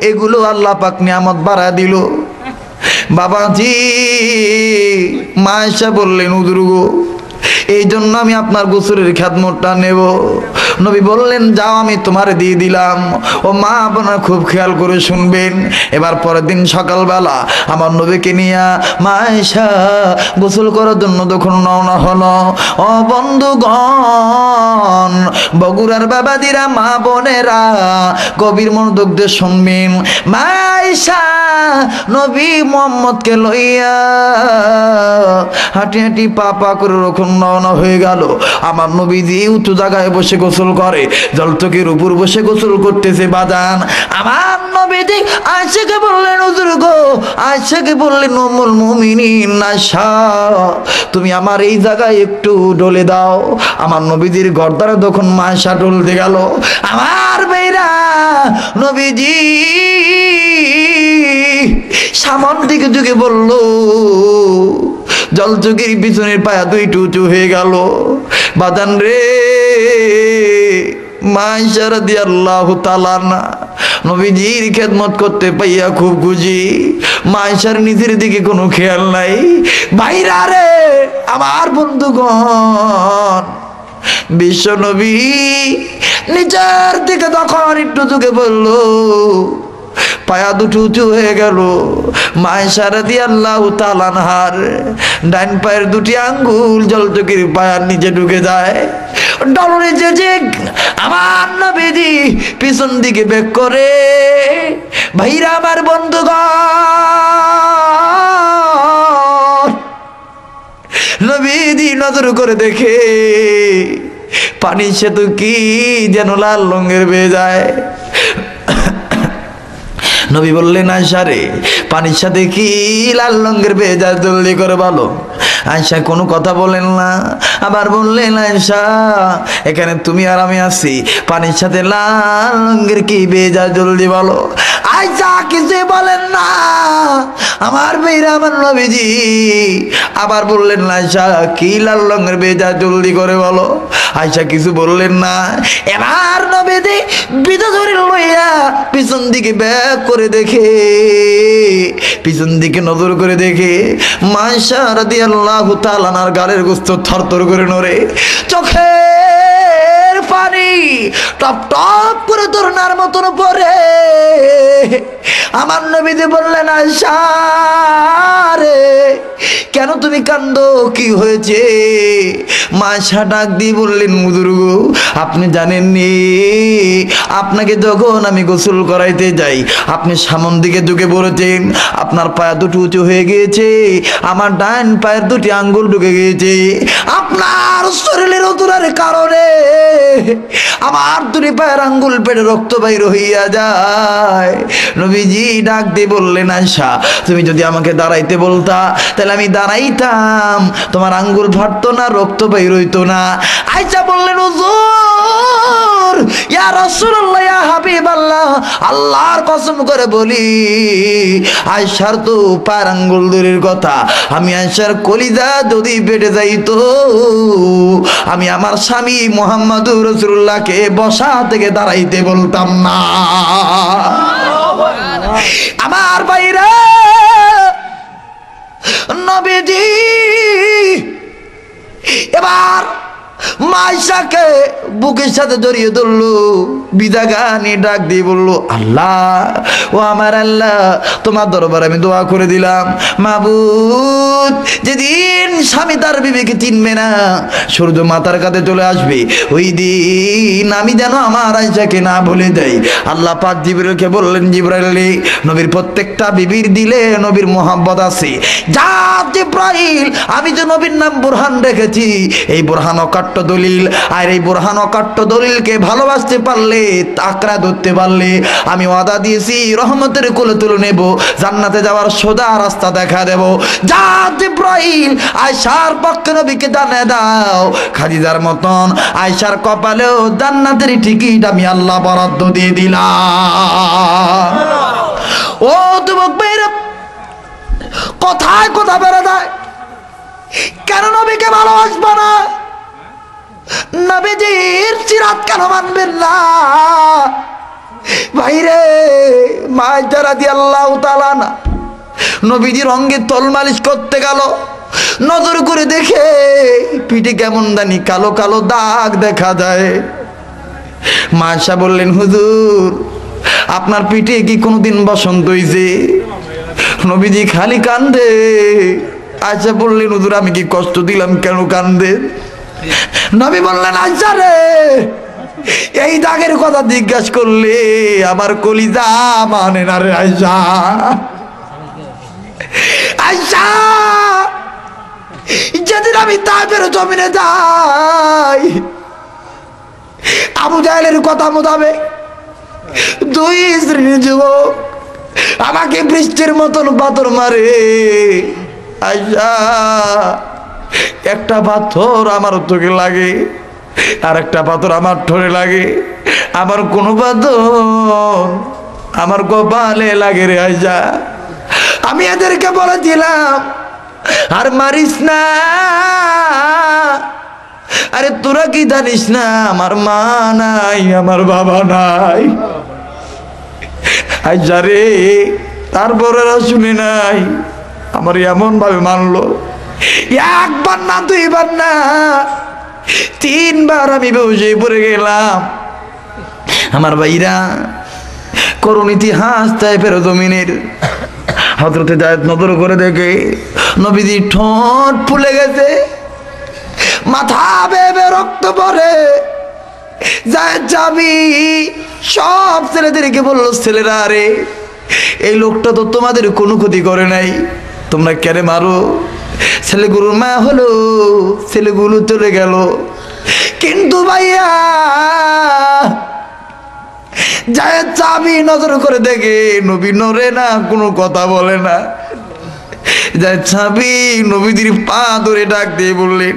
এগুলো আল্লাহ পাক নিয়ামত বাড়ায় দিল। বাবাজি মা আয়েশা বললেন, হুজুর গো এই জন্য আমি আপনার গোসলের খেদমতটা নেব। নবী বললেন, যাও আমি তোমারে দিয়ে দিলাম। ও মা আপনারা খুব খেয়াল করে শুনবেন। এবার পরের দিন সকালবেলা আমার নবীকে নিয়ে মা আয়েশা গোসল করার জন্য যখন রওনা হলো, ও বন্ধুগণ, বগুড়ার বাবাদিরা, মা বোনেরা, গভীর মনোযোগ দিয়ে শুনবেন। মা আয়েশা নবী মুহাম্মদকে লইয়া হাঁটি হাঁটি পা পা করে রকম রওনা হয়ে গেল। আমার নবীজি উঁচু জায়গায় বসে গোসল করে, জলচকের উপর বসে গোসল করতেছে বাজান। আমার নবীজি আয়েশাকে বললেন, হুজুর গো, আয়েশাকে বললেন, উম্মুল মুমিনিন আয়েশা তুমি আমার এই জায়গায় একটু ডলে দাও। আমার নবীজির গর্দানে তখন মা আয়েশা ডলতে গেল। আমার মেয়েরা নবীজি সামন দিকে যুগে বলল, জলচকের পিছনের পায়া দুইটু উঁচু হয়ে গেল। বাজান রে, মা আয়েশা রাদিয়াল্লাহু তাআলা নবীজির খেদমত করতে পাইয়া খুব খুশি। মা আয়েশার নিজের দিকে কোনো খেয়াল নাই। ভাইরা রে, আমার বন্ধুগণ, বিশ্ব নবী নিজের দিকে তখন একটু চোখে বলল, পায়া দুটো উঁচু হয়ে গেল। মা আয়েশা রাদিয়াল্লাহু তাআলা আনহার ডান পায়ের দুটি আঙ্গুল জলচকির পায়ার নিচে ঢুকে যায়। ডলরে যে আমার নবীজি পিছন দিকে বেক করে। ভাইরা আমার বন্ধুগণ, নবীজি নজর করে দেখে পানি সেতু কি যেন লাল রঙের বেয়ে যায়। নবী বললেন, আয়েশা রে, পানির সাথে কি লাল রঙের বেয়ে যায়, জলদি করে বলো। আয়েশা কোনো কথা বলেন না। আবার বললেন, আয়েশা এখানে তুমি আর আমি আছি, পানির সাথে লাল রঙের কি বেয়ে যায়, জলদি বলো। আয়েশা কিছুই বলেন না। আমার মেয়েরা আমার নবীজি আবার বললেন, আয়েশা কি লাল রঙের বেয়ে যায়, জলদি করে বলো। আয়েশা কিছু বললেন না। এবার নবীজি বিধা ধরে লইয়া পিছন দিকে ব্যাক করে দেখে, পিছন দিকে নজর করে দেখে মা আয়েশা রাদিয়াল্লাহু তাআলা আনহার গালের গোস্ত থরথর করে নড়ে। চোখের পানি টপ টপ করে ধরনার মতন পড়ে। আমার নবীজি বললেন, আয়েশা রে, কেন তুমি কান্দো, কি হয়েছে? মা আয়েশা ডাক দিয়ে বললেন, হুজুর গো, আপনি জানেননি, আপনাকে যখন আমি গোসল করাইতে যাই আপনি সামন দিকে ঢুকে পড়েছেন, আপনার পায়া দুটো উঁচু হয়ে গিয়েছে, আমার ডান পায়ের দুটি আঙ্গুল ঢুকে গিয়েছে। আপনার শরীরের ওতরার কারণে আমার দুটি পায়ের আঙ্গুল পেটে রক্ত বাইর হইয়া যায়। নবীজি ডাক দিয়ে বললেন, আয়েশা তুমি যদি আমাকে দাঁড়াইতে বলতা তাহলে আমি দাঁড়াইতাম, তোমার আঙ্গুল ফাটতো না, রক্ত বাইর হইতো না। আয়েশা বললেন, হুজুর, ইয়া রাসূলুল্লাহ, ইয়া হাবিবাল্লাহ, আল্লাহর কসম করে বলি, আয়েশার তো পায়ের আঙ্গুল দূরের কথা, আমি আয়েশার কলিজা যদি পেটে যাইতো, আমি আমার স্বামী মুহাম্মদুর রাসূলুল্লাহকে বসা থেকে দাঁড়াইতে বলতাম না। আমার ভাইরা, নবীজি এবার মা আয়েশাকে বুকের সাথে জড়িয়ে ধরলো, বিদা গানে ডাক দিয়ে বললো, আল্লাহ, ও আমার আল্লাহ, তোমার দরবারে আমি দোয়া করে দিলাম, মাবুদ, যেদিন স্বামী তার বিবিকে চিনবে না, সূর্য মাথার কাছে চলে আসবে, ওই দিন আমি যেন আমার আয়েশাকে না ভুলে যাই। আল্লাহ পাক জিবরাইলকে বললেন, জিবরাইল, নবীর প্রত্যেকটা বিবির দিলে নবীর মোহাব্বত আছে, যা জিবরাইল, আমি যে নবীর নাম বুরহান রেখেছি, এই বুরহান অকাট্য দলিল, আর এই বুরহান অকাট্য দলিলকে ভালোবাসতে পারলে, আঁকড়া ধরতে পারলে, আমি ওয়াদা দিয়েছি রহমতের কোলে তুলে নেব, জান্নাতে যাওয়ার সোজা রাস্তা দেখা দেব। যা জিবরাইল, আয়েশার পক্ষে নবীকে জানিয়ে দাও, খাদিজার মতন আয়েশার কপালেও জান্নাতের টিকিট আমি আল্লাহ বরাদ্দ দিয়ে দিলাম। ও যুবক ভাইরা, কথায় কথা বেড়ে যায়, কেন নবীকে ভালোবাসবো না? নবীজির সিরাত কেন মানবেন না? ভাইরে, মা আয়েশা রাদিয়াল্লাহু তাআলা আনহা নবীজির অঙ্গে তল মালিশ করতে গেল, নজর করে দেখে পিঠে কেমন জানি কালো কালো দাগ দেখা যায়। মা আয়েশা বললেন, হুজুর, আপনার পিঠে কি কোনোদিন বসন্ত হইছে? নবীজি খালি কান্দে। আয়েশা বললেন, হুজুর, আমি কি কষ্ট দিলাম, কেন কান্দে? নবী বললেন, আয়েশা রে, এই দাগের কথা জিজ্ঞাসা করলে আমার কলিজা মানে না রে আয়েশা। আয়েশা, যেদিন আমি তায়েফের জমিনে যাই, আবু জাহেলের কথা মোতাবেক দুই শ্রেণীর যুবক আমাকে বৃষ্টির মতন পাথর মারে। আয়েশা, একটা পাথর আমার চোখে লাগে, আর একটা পাথর আমার ঠোঁটে লাগে, আমার কোনো পাথর আমার কপালে লাগে রে আয়েশা। আমি এদেরকে বলেছিলাম, আর মারিস না, আরে তোরা কি জানিস না আমার মা নাই, আমার বাবা নাই। আয়েশা রে, তারপরে শুনি নাই, আমার এমন ভাবে মানলো, একবার না, দুইবার না, তিনবার আমি বেহুশ হয়ে পড়ে গেলাম। আমার ভাইরা, করুণ ইতিহাস টাইপের জমিনের। হযরতে জায়েদ নজর করে দেখে নবীজি ঠোঁট ফুলে গেছে, মাথা বেয়ে রক্ত পড়ে। জায়েদ যাবি সব ছেলেদেরকে বলল, ছেলেরা রে, এই লোকটা তো তোমাদের কোনো ক্ষতি করে নাই, তোমরা কেন মারো? ছেলেগুলোর মা হলো, ছেলেগুলো চলে গেল, কিন্তু ভাইয়া জায়েদ চাবি নজর করে দেখে নবী নড়ে না, কোনো কথা বলে না। জায়েদ চাবি নবীজির পা ধরে ডাক দিয়ে বললেন,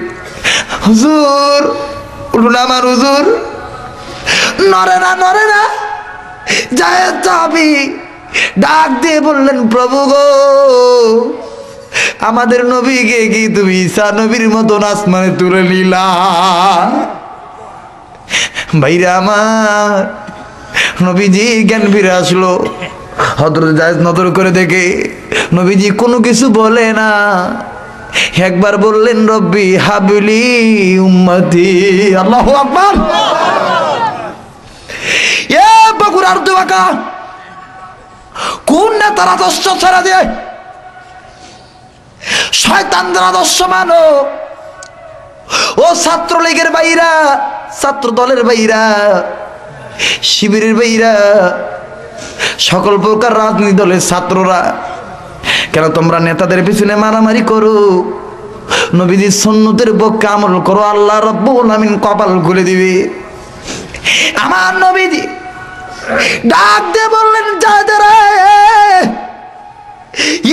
হুজুর উঠুন আমার হুজুর। নড়ে না, নড়ে না। জায়েদ চাবি ডাক দিয়ে বললেন, প্রভু গো, আমাদের নবীকে কি তুমি ঈসা নবীর মতন আসমানে তুলে নিলা? ভাইরা আমার, নবীজি জ্ঞান ফিরে আসলো। হযরত জায়েদ নজর করে দেখে নবীজি কোনো কিছু বলে না। একবার বললেন, রব্বি হাবলি উম্মতি। আল্লাহু আকবার। এ বগুড়ার দোয়াকা কোন নেতার আদর্শ ছেড়ে দিয়ে শয়তানদের আদর্শ মানো? ও ছাত্রলীগের বাইরা, ছাত্র দলের বাইরা, শিবিরের বাইরা, সকল প্রকার রাজনীতি দলের ছাত্ররা, কেন তোমরা নেতাদের পিছনে মারামারি করো? নবীজির সুন্নতের পক্ষে আমল করো, আল্লাহ রাব্বুল আমিন কপাল খুলে দিবে। আমার নবীজি ডাক দিয়ে বললেন, জায়েদ রে,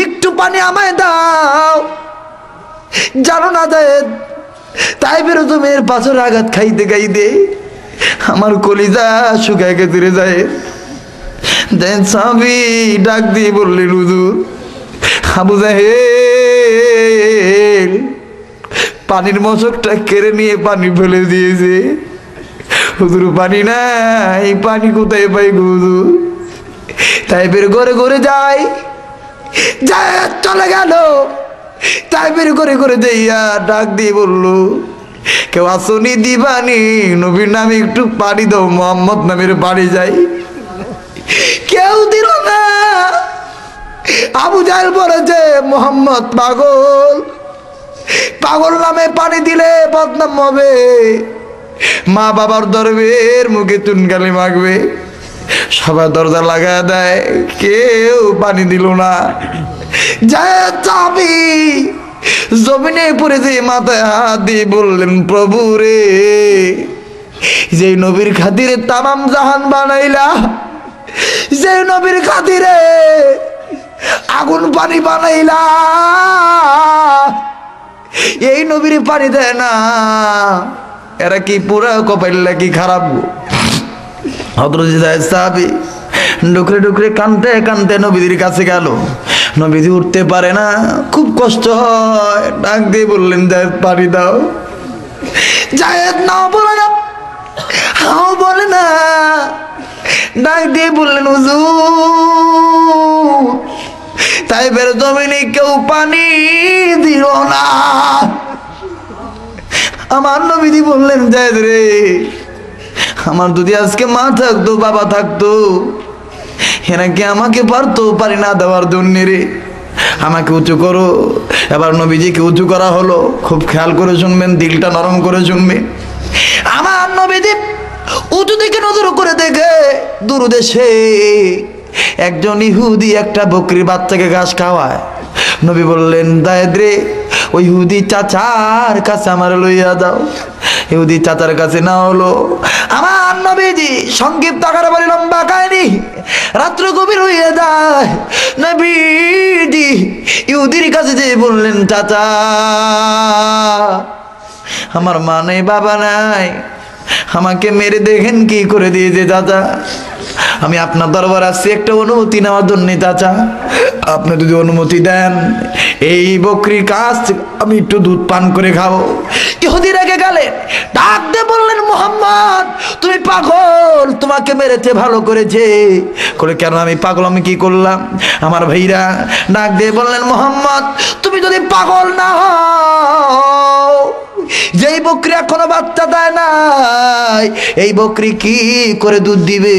একটু পানি আমায় দাও। জানো না জায়েদ, তাইফের জমির পাথর আঘাত খাইতে খাইতে আমার কলিজা শুকায় গেছে রে জায়েদ। সাহাবী ডাক দিয়ে বললেন, হুজুর, আবু জাহেল পানির মশকটা কেড়ে নিয়ে পানি ফেলে দিয়েছে। হুজুর পানি নাই, পানি কোথায় পাই গো হুজুর? তাইফের ঘরে ঘরে যাই, জায়েদ চলে গেল। তাইফের ঘরে ঘরে যাইয়া ডাক দিয়ে বললো, কেউ আসনি দিবানি, নবীর নামে একটু পানি দাও, মোহাম্মদ নামের বাড়ি যাই। কেউ দিল না। আবু জাহেল বলেছে, মোহাম্মদ পাগল, পাগল নামে পানি দিলে বদনাম হবে, মা বাবার দরবের মুখে চুনকালি মাখবে। সবাই দরজা লাগা দেয়, কেউ পানি দিল না। জায়েদ চাবি জমিনে পড়ে যে মাথায় হাত দিয়ে বললেন, প্রভু রে, যে নবীর খাতিরে তামাম জাহান বানাইলা, যে নবীর খাতিরে আগুন পানি বানাইলা, এই নবীর পানি দেয় না, এরা কি পুরা কপাইলা কি খারাপ? হযরত জায়েদ সাহাবী ডুকরে ডুকরে কানতে কানতে নবীর কাছে গেল। নবীজি উঠতে পারে না, খুব কষ্ট হয়। ডাক দিয়ে বললেন, জায়েদ পানি দাও। জায়েদ নাও বলে না, হাও বলে না। ডাক দিয়ে বললেন, হুজুর, তাইফের জমিনে কেউ পানি দিল না। আমার নবীজি বললেন, জায়েদ রে, আমার যদি আজকে মা থাকতো, বাবা থাকতো, এরা কি আমাকে পারতো পারি না দেওয়ার জন্য রে? আমাকে উঁচু করো। এবার নবীজিকে উঁচু করা হলো। খুব খেয়াল করে শুনবেন, দিলটা নরম করে শুনবেন। আমার নবীজি উঁচু দিকে নজর করে দেখে দূর দেশে একজন ইহুদি একটা বকরির বাচ্চাকে ঘাস খাওয়ায়। নবী বললেন, জায়েদ রে, ওই ইহুদি চাচার কাছে আমার লইয়া দাও। ইহুদি চাচার কাছে না হলো। আমার নবীজি সংক্ষিপ্ত আকারে বলে, লম্বা কাহিনী, রাত্র গভীর হয়ে যায়। নবীজি ইহুদির কাছে যে বললেন, চাচা, আমার মা নেই, বাবা নাই, আমাকে মেরে দেখেন কি করে দিয়েছে চাচা। আমি আপনার দরবার আসছি একটা অনুমতি নেওয়ার জন্য চাচা। আপনি যদি অনুমতি দেন, এই বকরির কাছ থেকে আমি একটু দুধ পান করে খাবো। ইহুদি রেগে গেলেন, ডাক দিয়ে বললেন, মুহাম্মদ, তুমি পাগল, তোমাকে মেরেছে ভালো করেছে। করে কেন আমি পাগল, আমি কি করলাম? আমার ভাইরা ডাক দিয়ে বললেন, মুহাম্মদ, তুমি যদি পাগল না হও, যেই বকরি এখনো বাচ্চা দেয় নাই, এই বকরি কি করে দুধ দিবে?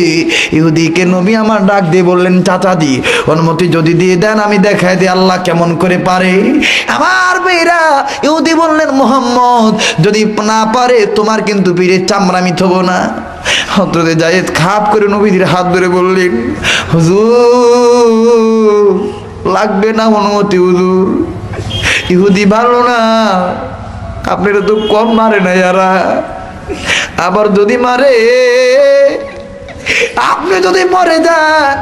ইহুদিকে নবী আমার ডাক দিয়ে বললেন, চাচাজি অনুমতি যদি দিয়ে দেন আমি দেখাই দিই আল্লাহ কেমন করে পারে। আমার মেয়েরা, ইহুদি বললেন, মুহাম্মদ যদি না পারে তোমার কিন্তু পীরের চামড়া আমি থবো না। হযরতে যায়েদ খাপ করে নবীজির হাত ধরে বললেন, হুজুর লাগবে না অনুমতি হুজুর, ইহুদি ভালো না, আপনারা তো কম মারে না যারা, আবার যদি মারে আপনি যদি মরে যান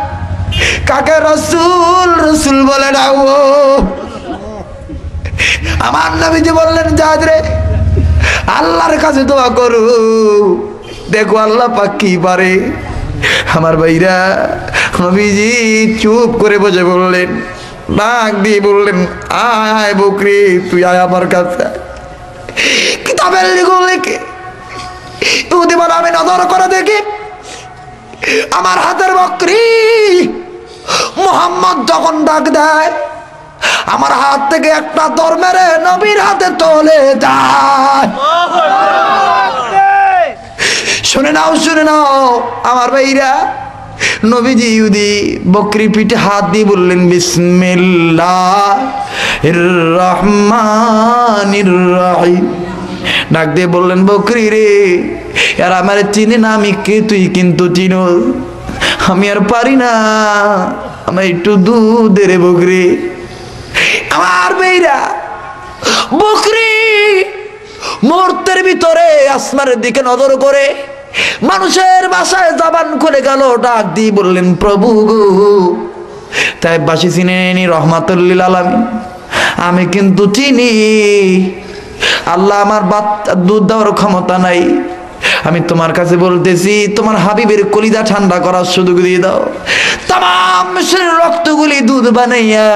কাকে রসুল রসুল বলে ডাকবো। আমার নবীজি বললেন, যায়েদ রে আল্লাহর কাছে দোয়া করো, দেখো আল্লাহ পাক কি পারে। আমার ভাইরা, নবীজি চুপ করে বসে বললেন, ডাক দিয়ে বললেন, আয় বকরি তুই আয় আমার কাছে। কিতাবের লিখে ইহুদি বলে, আমি নজর করে দেখি আমার হাতের বকরি মুহাম্মদ যখন ডাক দেয় আমার হাত থেকে একটা দর মেরে নবীর হাতে চলে যায়। শুনে নাও শুনে নাও আমার ভাইরা, নবীজি ইহুদি বকরি পিঠে হাত দিয়ে বললেন, বিসমিল্লাহির রহমানির রহিম। ডাক দিয়ে বললেন, বকরি রে আর আমার চিনি না আমি কে, তুই কিন্তু চিনো, আমি আর পারি না, আমার একটু দুধ দে রে বকরি। আমার মেয়েরা, বকরি মুহূর্তের ভিতরে আসমানের দিকে নজর করে মানুষের বাসায় জবান খুলে গেল, ডাক দিয়ে বললেন, প্রভু গো তাই বাসি চিনেনি রহমাতুল লিল আলামিন, আমি কিন্তু চিনি আল্লাহ আমার বাচ্চা দুধ দেওয়ার ক্ষমতা নাই, আমি তোমার কাছে বলতেছি তোমার হাবিবের কলিজা ঠান্ডা করার সুযোগ দিয়ে দাও, তাম রক্তগুলি দুধ বানাইয়া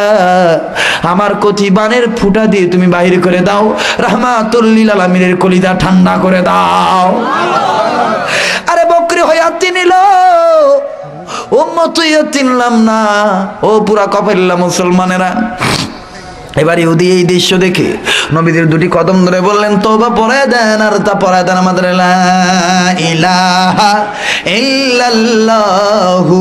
আমার কচি বানের ফুটা দিয়ে তুমি বাহির করে দাও, রহমাতুল লিল আলামিনের কলিজা ঠান্ডা করে দাও। আরে বকরি হইয়া চিনিল, উম্মত হইয়া চিনলাম না, ও পুরা কফেল্লা মুসলমানেরা। এবার ইহুদি এই দৃশ্য দেখে নবীদের দুটি কদম ধরে বললেন, তওবা পড়ায় দেন, আর তা পড়ায় দেন আমাদের লা ইলাহা ইল্লাল্লাহু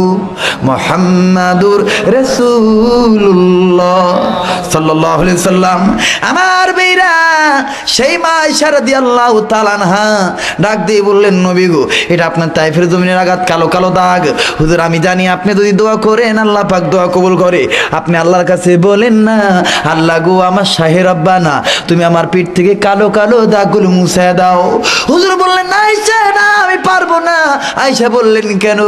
মুহাম্মাদুর রাসূলুল্লাহ সাল্লাল্লাহু আলাইহি সাল্লাম। আমার মেয়েরা, সেই মা আয়েশা রাদিয়াল্লাহু তাআলা আনহা ডাক দিয়ে বললেন, নবী গো এটা আপনার তায়েফের জমিনের আঘাত, কালো কালো দাগ। হুজুর আমি জানি আপনি যদি দোয়া করেন আল্লাহ পাক দোয়া কবুল করে, আপনি আল্লাহর কাছে বলেন না, আল্লাহ গো আমার শাহে রব্বানা তুমি আমার পিঠ থেকে কালো কালো দাগগুলো মুছে দাও। হুজুর বললেন, আয়েশা না আমি পারবো না। আয়েশা বললেন, কেন?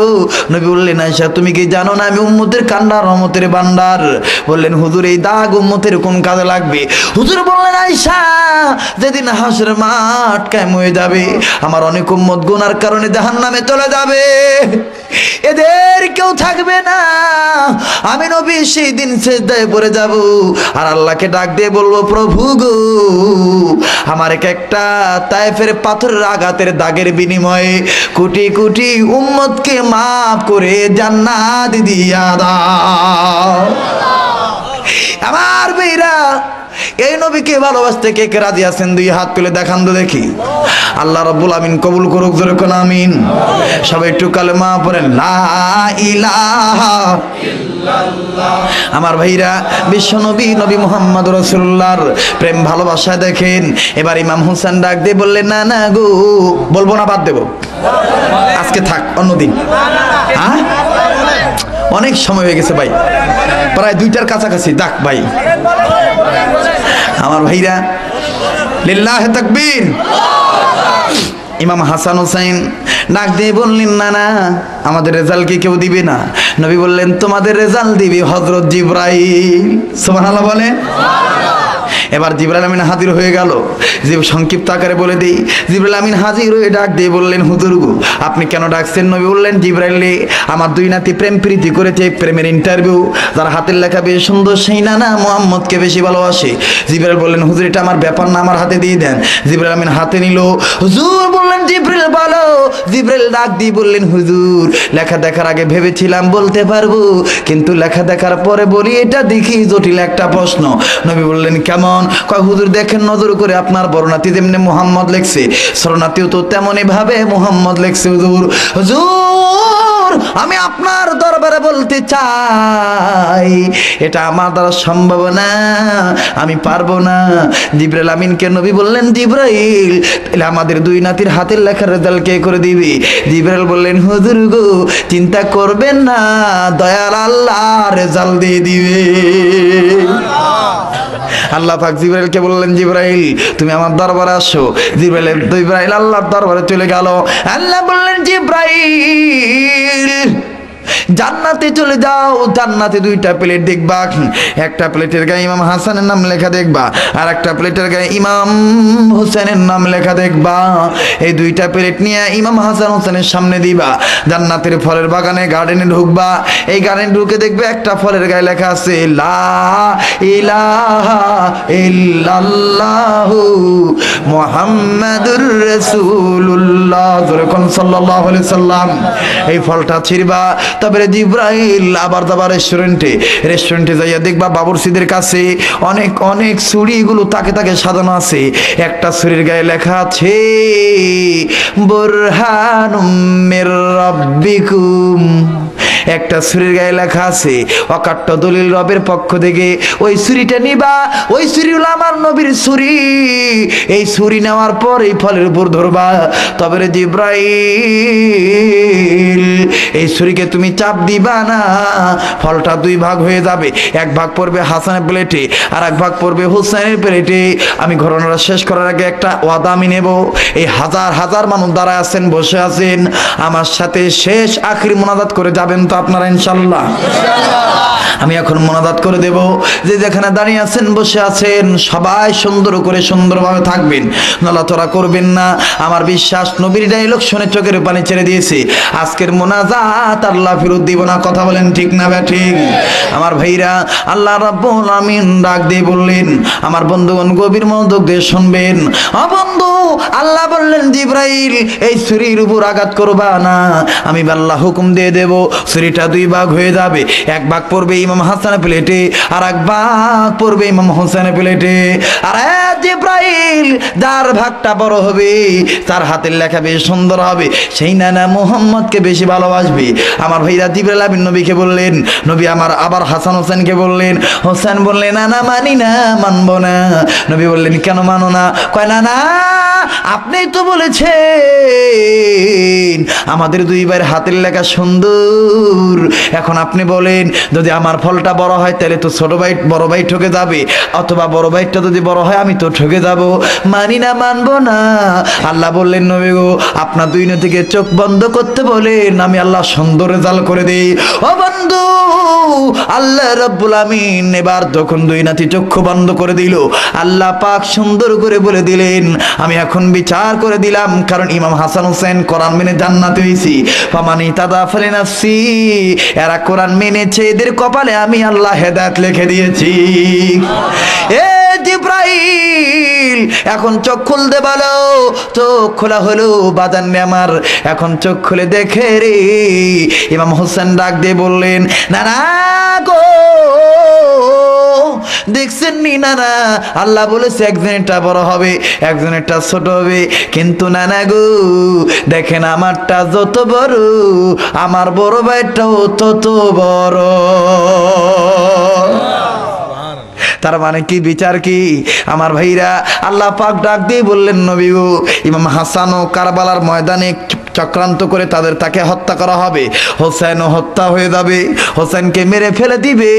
নবী বললেন, আয়েশা তুমি কি জানো না আমি উম্মতের কান্ডার রহমতের ভান্ডার। বললেন, হুজুর এই দাগ উম্মতের কোন কাজে লাগবে? হুজুর বললেন, আয়েশা যেদিন হাসরের মাঠ কায়েম হয়ে যাবে আমার অনেক উম্মত গুনার কারণে জাহান্নামে চলে যাবে, এদের কেউ থাকবে না, আমি নবী সেই দিন সিজদায় পড়ে যাব আর আল্লাহকে ডাক দিয়ে বলবো, প্রভু গো আমার একটা তায়েফের পাথরের আঘাতের দাগের বিনিময়ে কোটি কোটি উম্মতকে মাফ করে জান্নাত দিয়া দাও। আমার মেয়েরা, এই নবীকে ভালোবাসতে কে কে রাজি আছেন? দুই হাত তুলে দেখান তো দেখি। আল্লাহ রাব্বুল আমিন কবুল করুক, জোরে কোন আমিন। সবাই একটু কালেমা পড়েন, লা ইলাহা ইল্লাল্লাহ। আমার ভাইরা, বিশ্ব নবী নবী মুহাম্মদ রাসূলুল্লাহর প্রেম ভালোবাসা দেখেন। এবার ইমাম হোসেন ডাক দিয়ে বললেন, না না গো বলবো না, বাদ দেব, আজকে থাক অন্যদিন। হ্যাঁ অনেক সময় হয়ে গেছে ভাই, প্রায় 2টার কাছাকাছি। ডাক ভাই আমার ভাইরা, লিল্লাহে তাকবীর। ইমাম হাসান হোসেন ডাক দিয়ে বললেন, না না আমাদের রেজাল্ট কি কেউ দিবে না? নবী বললেন, তোমাদের রেজাল্ট দিবে হযরত জিবরাইল। সুবহানাল্লাহ বলেন। এবার জিবরাইল আমিন হাজির হয়ে গেল। যে সংক্ষিপ্ত আকারে বলে দিই, জিবরাইল আমিন হাজির হয়ে ডাক দিয়ে বললেন, হুজুর গো আপনি কেন ডাকছেন? নবী বললেন, জিবরাইল রে আমার দুই নাতি প্রেম প্রীতি করেছে, প্রেমের ইন্টারভিউ, যার হাতের লেখা বেশ সুন্দর সেই নানা মুহাম্মদকে বেশি ভালোবাসে। জিবরাইল বললেন, হুজুর এটা আমার ব্যাপার না, আমার হাতে দিয়ে দেন। জিবরাইল আমিন হাতে নিল। হুজুর বললেন, জিবরাইল বলো। জিবরাইল ডাক দিয়ে বললেন, হুজুর লেখা দেখার আগে ভেবেছিলাম বলতে পারবো, কিন্তু লেখা দেখার পরে বলি এটা দেখি জটিল একটা প্রশ্ন। নবী বললেন, কেমন? কেমন? কয় হুজুর দেখেন নজর করে আপনার বড় নাতি যেমনি মুহাম্মদ লেখছে, ছোট নাতিও তো তেমনই ভাবে মুহাম্মদ লেখছে। হুজুর হুজুর আমি আপনার দরবারে বলতে চাই এটা আমার দ্বারা সম্ভব না, আমি পারবো না। জিবরাইল আমিনকে নবী বললেন, জিবরাইল তাহলে আমাদের দুই নাতির হাতের লেখার রেজাল্ট কে করে দিবি? জিবরাইল বললেন, হুজুর গো চিন্তা করবেন না, দয়াল আল্লাহ রেজাল্ট দিয়ে দিবে। আল্লাহ পাক জিবরাইলকে বললেন, জিবরাইল তুমি আমার দরবারে আসো। জিবরাইল আল্লাহর দরবারে চলে গেল। আল্লাহ বললেন, জিবরাইল জান্নাতে চলে যাও, জান্নাতে দুইটা প্লেট দেখবা, একটা প্লেটের গায়ে ইমাম হাসানের নাম লেখা দেখবা, আর একটা প্লেটের গায়ে ইমাম হোসেনের নাম লেখা দেখবা। এই দুইটা প্লেট নিয়ে ইমাম হাসান হোসেনের সামনে দিবা। জান্নাতের ফলের বাগানে গার্ডেনে ঢুকবা। এই গার্ডেনে ঢুকে দেখবে একটা ফলের গায়ে লেখা আছে লা ইলাহা ইল্লাল্লাহু মুহাম্মাদুর রাসূলুল্লাহ সাল্লাল্লাহু আলাইহি সাল্লাম। এই ফলটা ছিড়বা। তবে জিবরাইল আবার দাবার রেস্টুরেন্টে যাইয়া দেখবা বাবুরসিদের কাছে অনেক অনেক ছুরিগুলো তাকে তাকে সাজানো আছে। একটা ছুরির গায়ে লেখা আছে বুরহানুম মির রাব্বিকুম, একটা ছুরির গায়ে লেখা আছে অকাট্য দলিল রবের পক্ষ থেকে। ওই ছুরিটা নিবা, ওই ছুরি হলো আমার নবীর ছুরি। এই ছুরি নেওয়ার পর এই ফলের উপর ধরবা। তবে রে জিবরাইল এই ছুরিকে তুমি চাপ দিবা না, ফলটা দুই ভাগ হয়ে যাবে। এক ভাগ পড়বে হাসানের প্লেটে, আর এক ভাগ পড়বে হুসাইনের প্লেটে। আমি ঘটনাটা শেষ করার আগে একটা ওয়াদা আমি নেব। এই হাজার হাজার মানুষ দাঁড়ায় আছেন, বসে আছেন, আমার সাথে শেষ আখির মোনাজাত করে যাবেন তো আপনারা ইনশাআল্লাহ? আমি এখন মোনাজাত করে দেব। যে যেখানে দাঁড়িয়ে আছেন, বসে আছেন, সবাই সুন্দর করে সুন্দরভাবে থাকবেন, নড়াচড়া করবেন না। আমার বিশ্বাস নবীর ডায়লগ শুনে চোখের পানি ছেড়ে দিয়েছে। আজকের মোনাজাত আল্লাহ ফেরত দিব না। কথা বলেন ঠিক না ব্যাঠিক? আমার ভাইরা, আল্লাহ রাব্বুল আমিন ডাক দিয়ে বললেন, আমার বন্ধুগণ গভীর মনোযোগ দিয়ে শুনবেন। ও বন্ধু, আল্লাহ বললেন জিবরাইল এই ছুরির উপর আঘাত করবা না। আমি আল্লাহ হুকুম দিয়ে দেব, ছুরিটা দুই ভাগ হয়ে যাবে। এক ভাগ পড়বে ইমাম হাসানের প্লেটে, আর এক ভাগ পড়বে ইমাম হোসেনের প্লেটে। আর জিবরাইল যার ভাগটা বড় হবে, তার হাতের লেখা বেশ সুন্দর হবে, সেই নানা মুহাম্মদকে বেশি ভালোবাসবে। আমার ভাইরা জিবরাইল আমিন নবীকে বললেন, নবী আমার আবার হাসান হোসেনকে বললেন। হোসেন বললেন, না না মানি না, মানবো না। নবী বললেন, কেন মানো না? কয় না না, আপনি তো বলেছেন আমাদের দুই ভাইয়ের হাতের লেখা সুন্দর। এখন আপনি বলেন, যদি আমার ফলটা বড় হয় তাহলে তো ছোট ভাই বড় ভাই ঠকে যাবে, অথবা বড় ভাইটা যদি বড় হয় আমি তো ঠকে যাব। মানি না, মানবো না। আল্লাহ বললেন, নবী গো আপনার দুই নদীকে চোখ বন্ধ করতে বলেন, আমি আল্লাহ সুন্দর রেজাল্ট করে দেই। ও বন্ধু, আল্লাহ রাব্বুল আমিন এবার যখন দুই নাতি চক্ষু বন্ধ করে দিল, আল্লাহ পাক সুন্দর করে বলে দিলেন, আমি এখন বিচার করে দিলাম, কারণ ইমাম হাসান হোসেন কোরআন মেনে জান্নাতে হইছি। ফামানি তাদা ফালিনাফসি, এরা কোরআন মেনেছে, এদের কপালে আমি আল্লাহ হেদায়েত লিখে দিয়েছি। এ জিবরাইল এখন চোখ খুলতে বলো। চোখ খোলা হলো বাজান নে আমার। এখন চোখ খুলে দেখে রে ইমাম হোসেন ডাক দিয়ে বললেন, না না গো, দেখছেন নি নানা, আল্লাহ বলেছে একজনেরটা বড় হবে, একজনেরটা ছোট হবে, কিন্তু নানা গো দেখেন আমারটা যত বড়, আমার বড় ভাইটাও তত বড়। তার মানে কি, বিচার কি? আমার ভাইরা, আল্লাহ পাক ডাক দিয়ে বললেন, নবী গো ইমাম হাসান ও কারবালার ময়দানে চক্রান্ত করে তাকে হত্যা করা হবে। হোসেনও হত্যা হয়ে যাবে, হোসেনকে মেরে ফেলে দিবে,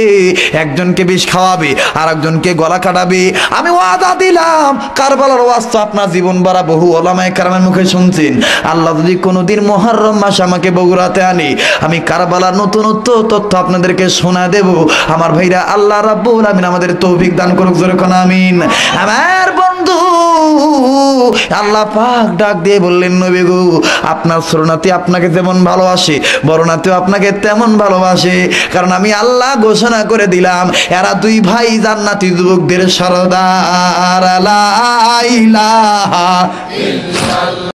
একজনকে বিষ খাওয়াবে, আর একজনকে গলা কাটাবে। আমি ওয়াদা দিলাম, কারবালার ওয়াজ তো আপনার জীবন ভরা বহু ওলামায়ে কেরামের মুখে শুনছেন। আল্লাহ যদি কোনোদিন মুহররম মাস আমাকে বগুড়াতে আনে, আমি কারবালার নতুনত্ব তথ্য আপনাদেরকে শোনা দেব। আমার ভাইরা, আল্লাহ রাব্বুল আমিন আমাদের তৌফিক দান করুক, জোরে কোন আমিন। আমার বন্ধু আল্লাহ পাক ডাক দিয়ে বললেন, নবী গো আপনার ছোট নাতি আপনাকে যেমন ভালোবাসে, বড় নাতিও আপনাকে তেমন ভালোবাসে, কারণ আমি আল্লাহ ঘোষণা করে দিলাম এরা দুই ভাই জান্নাতি যুবকদের সরদার। লা ইলাহা ইল্লাল্লাহ।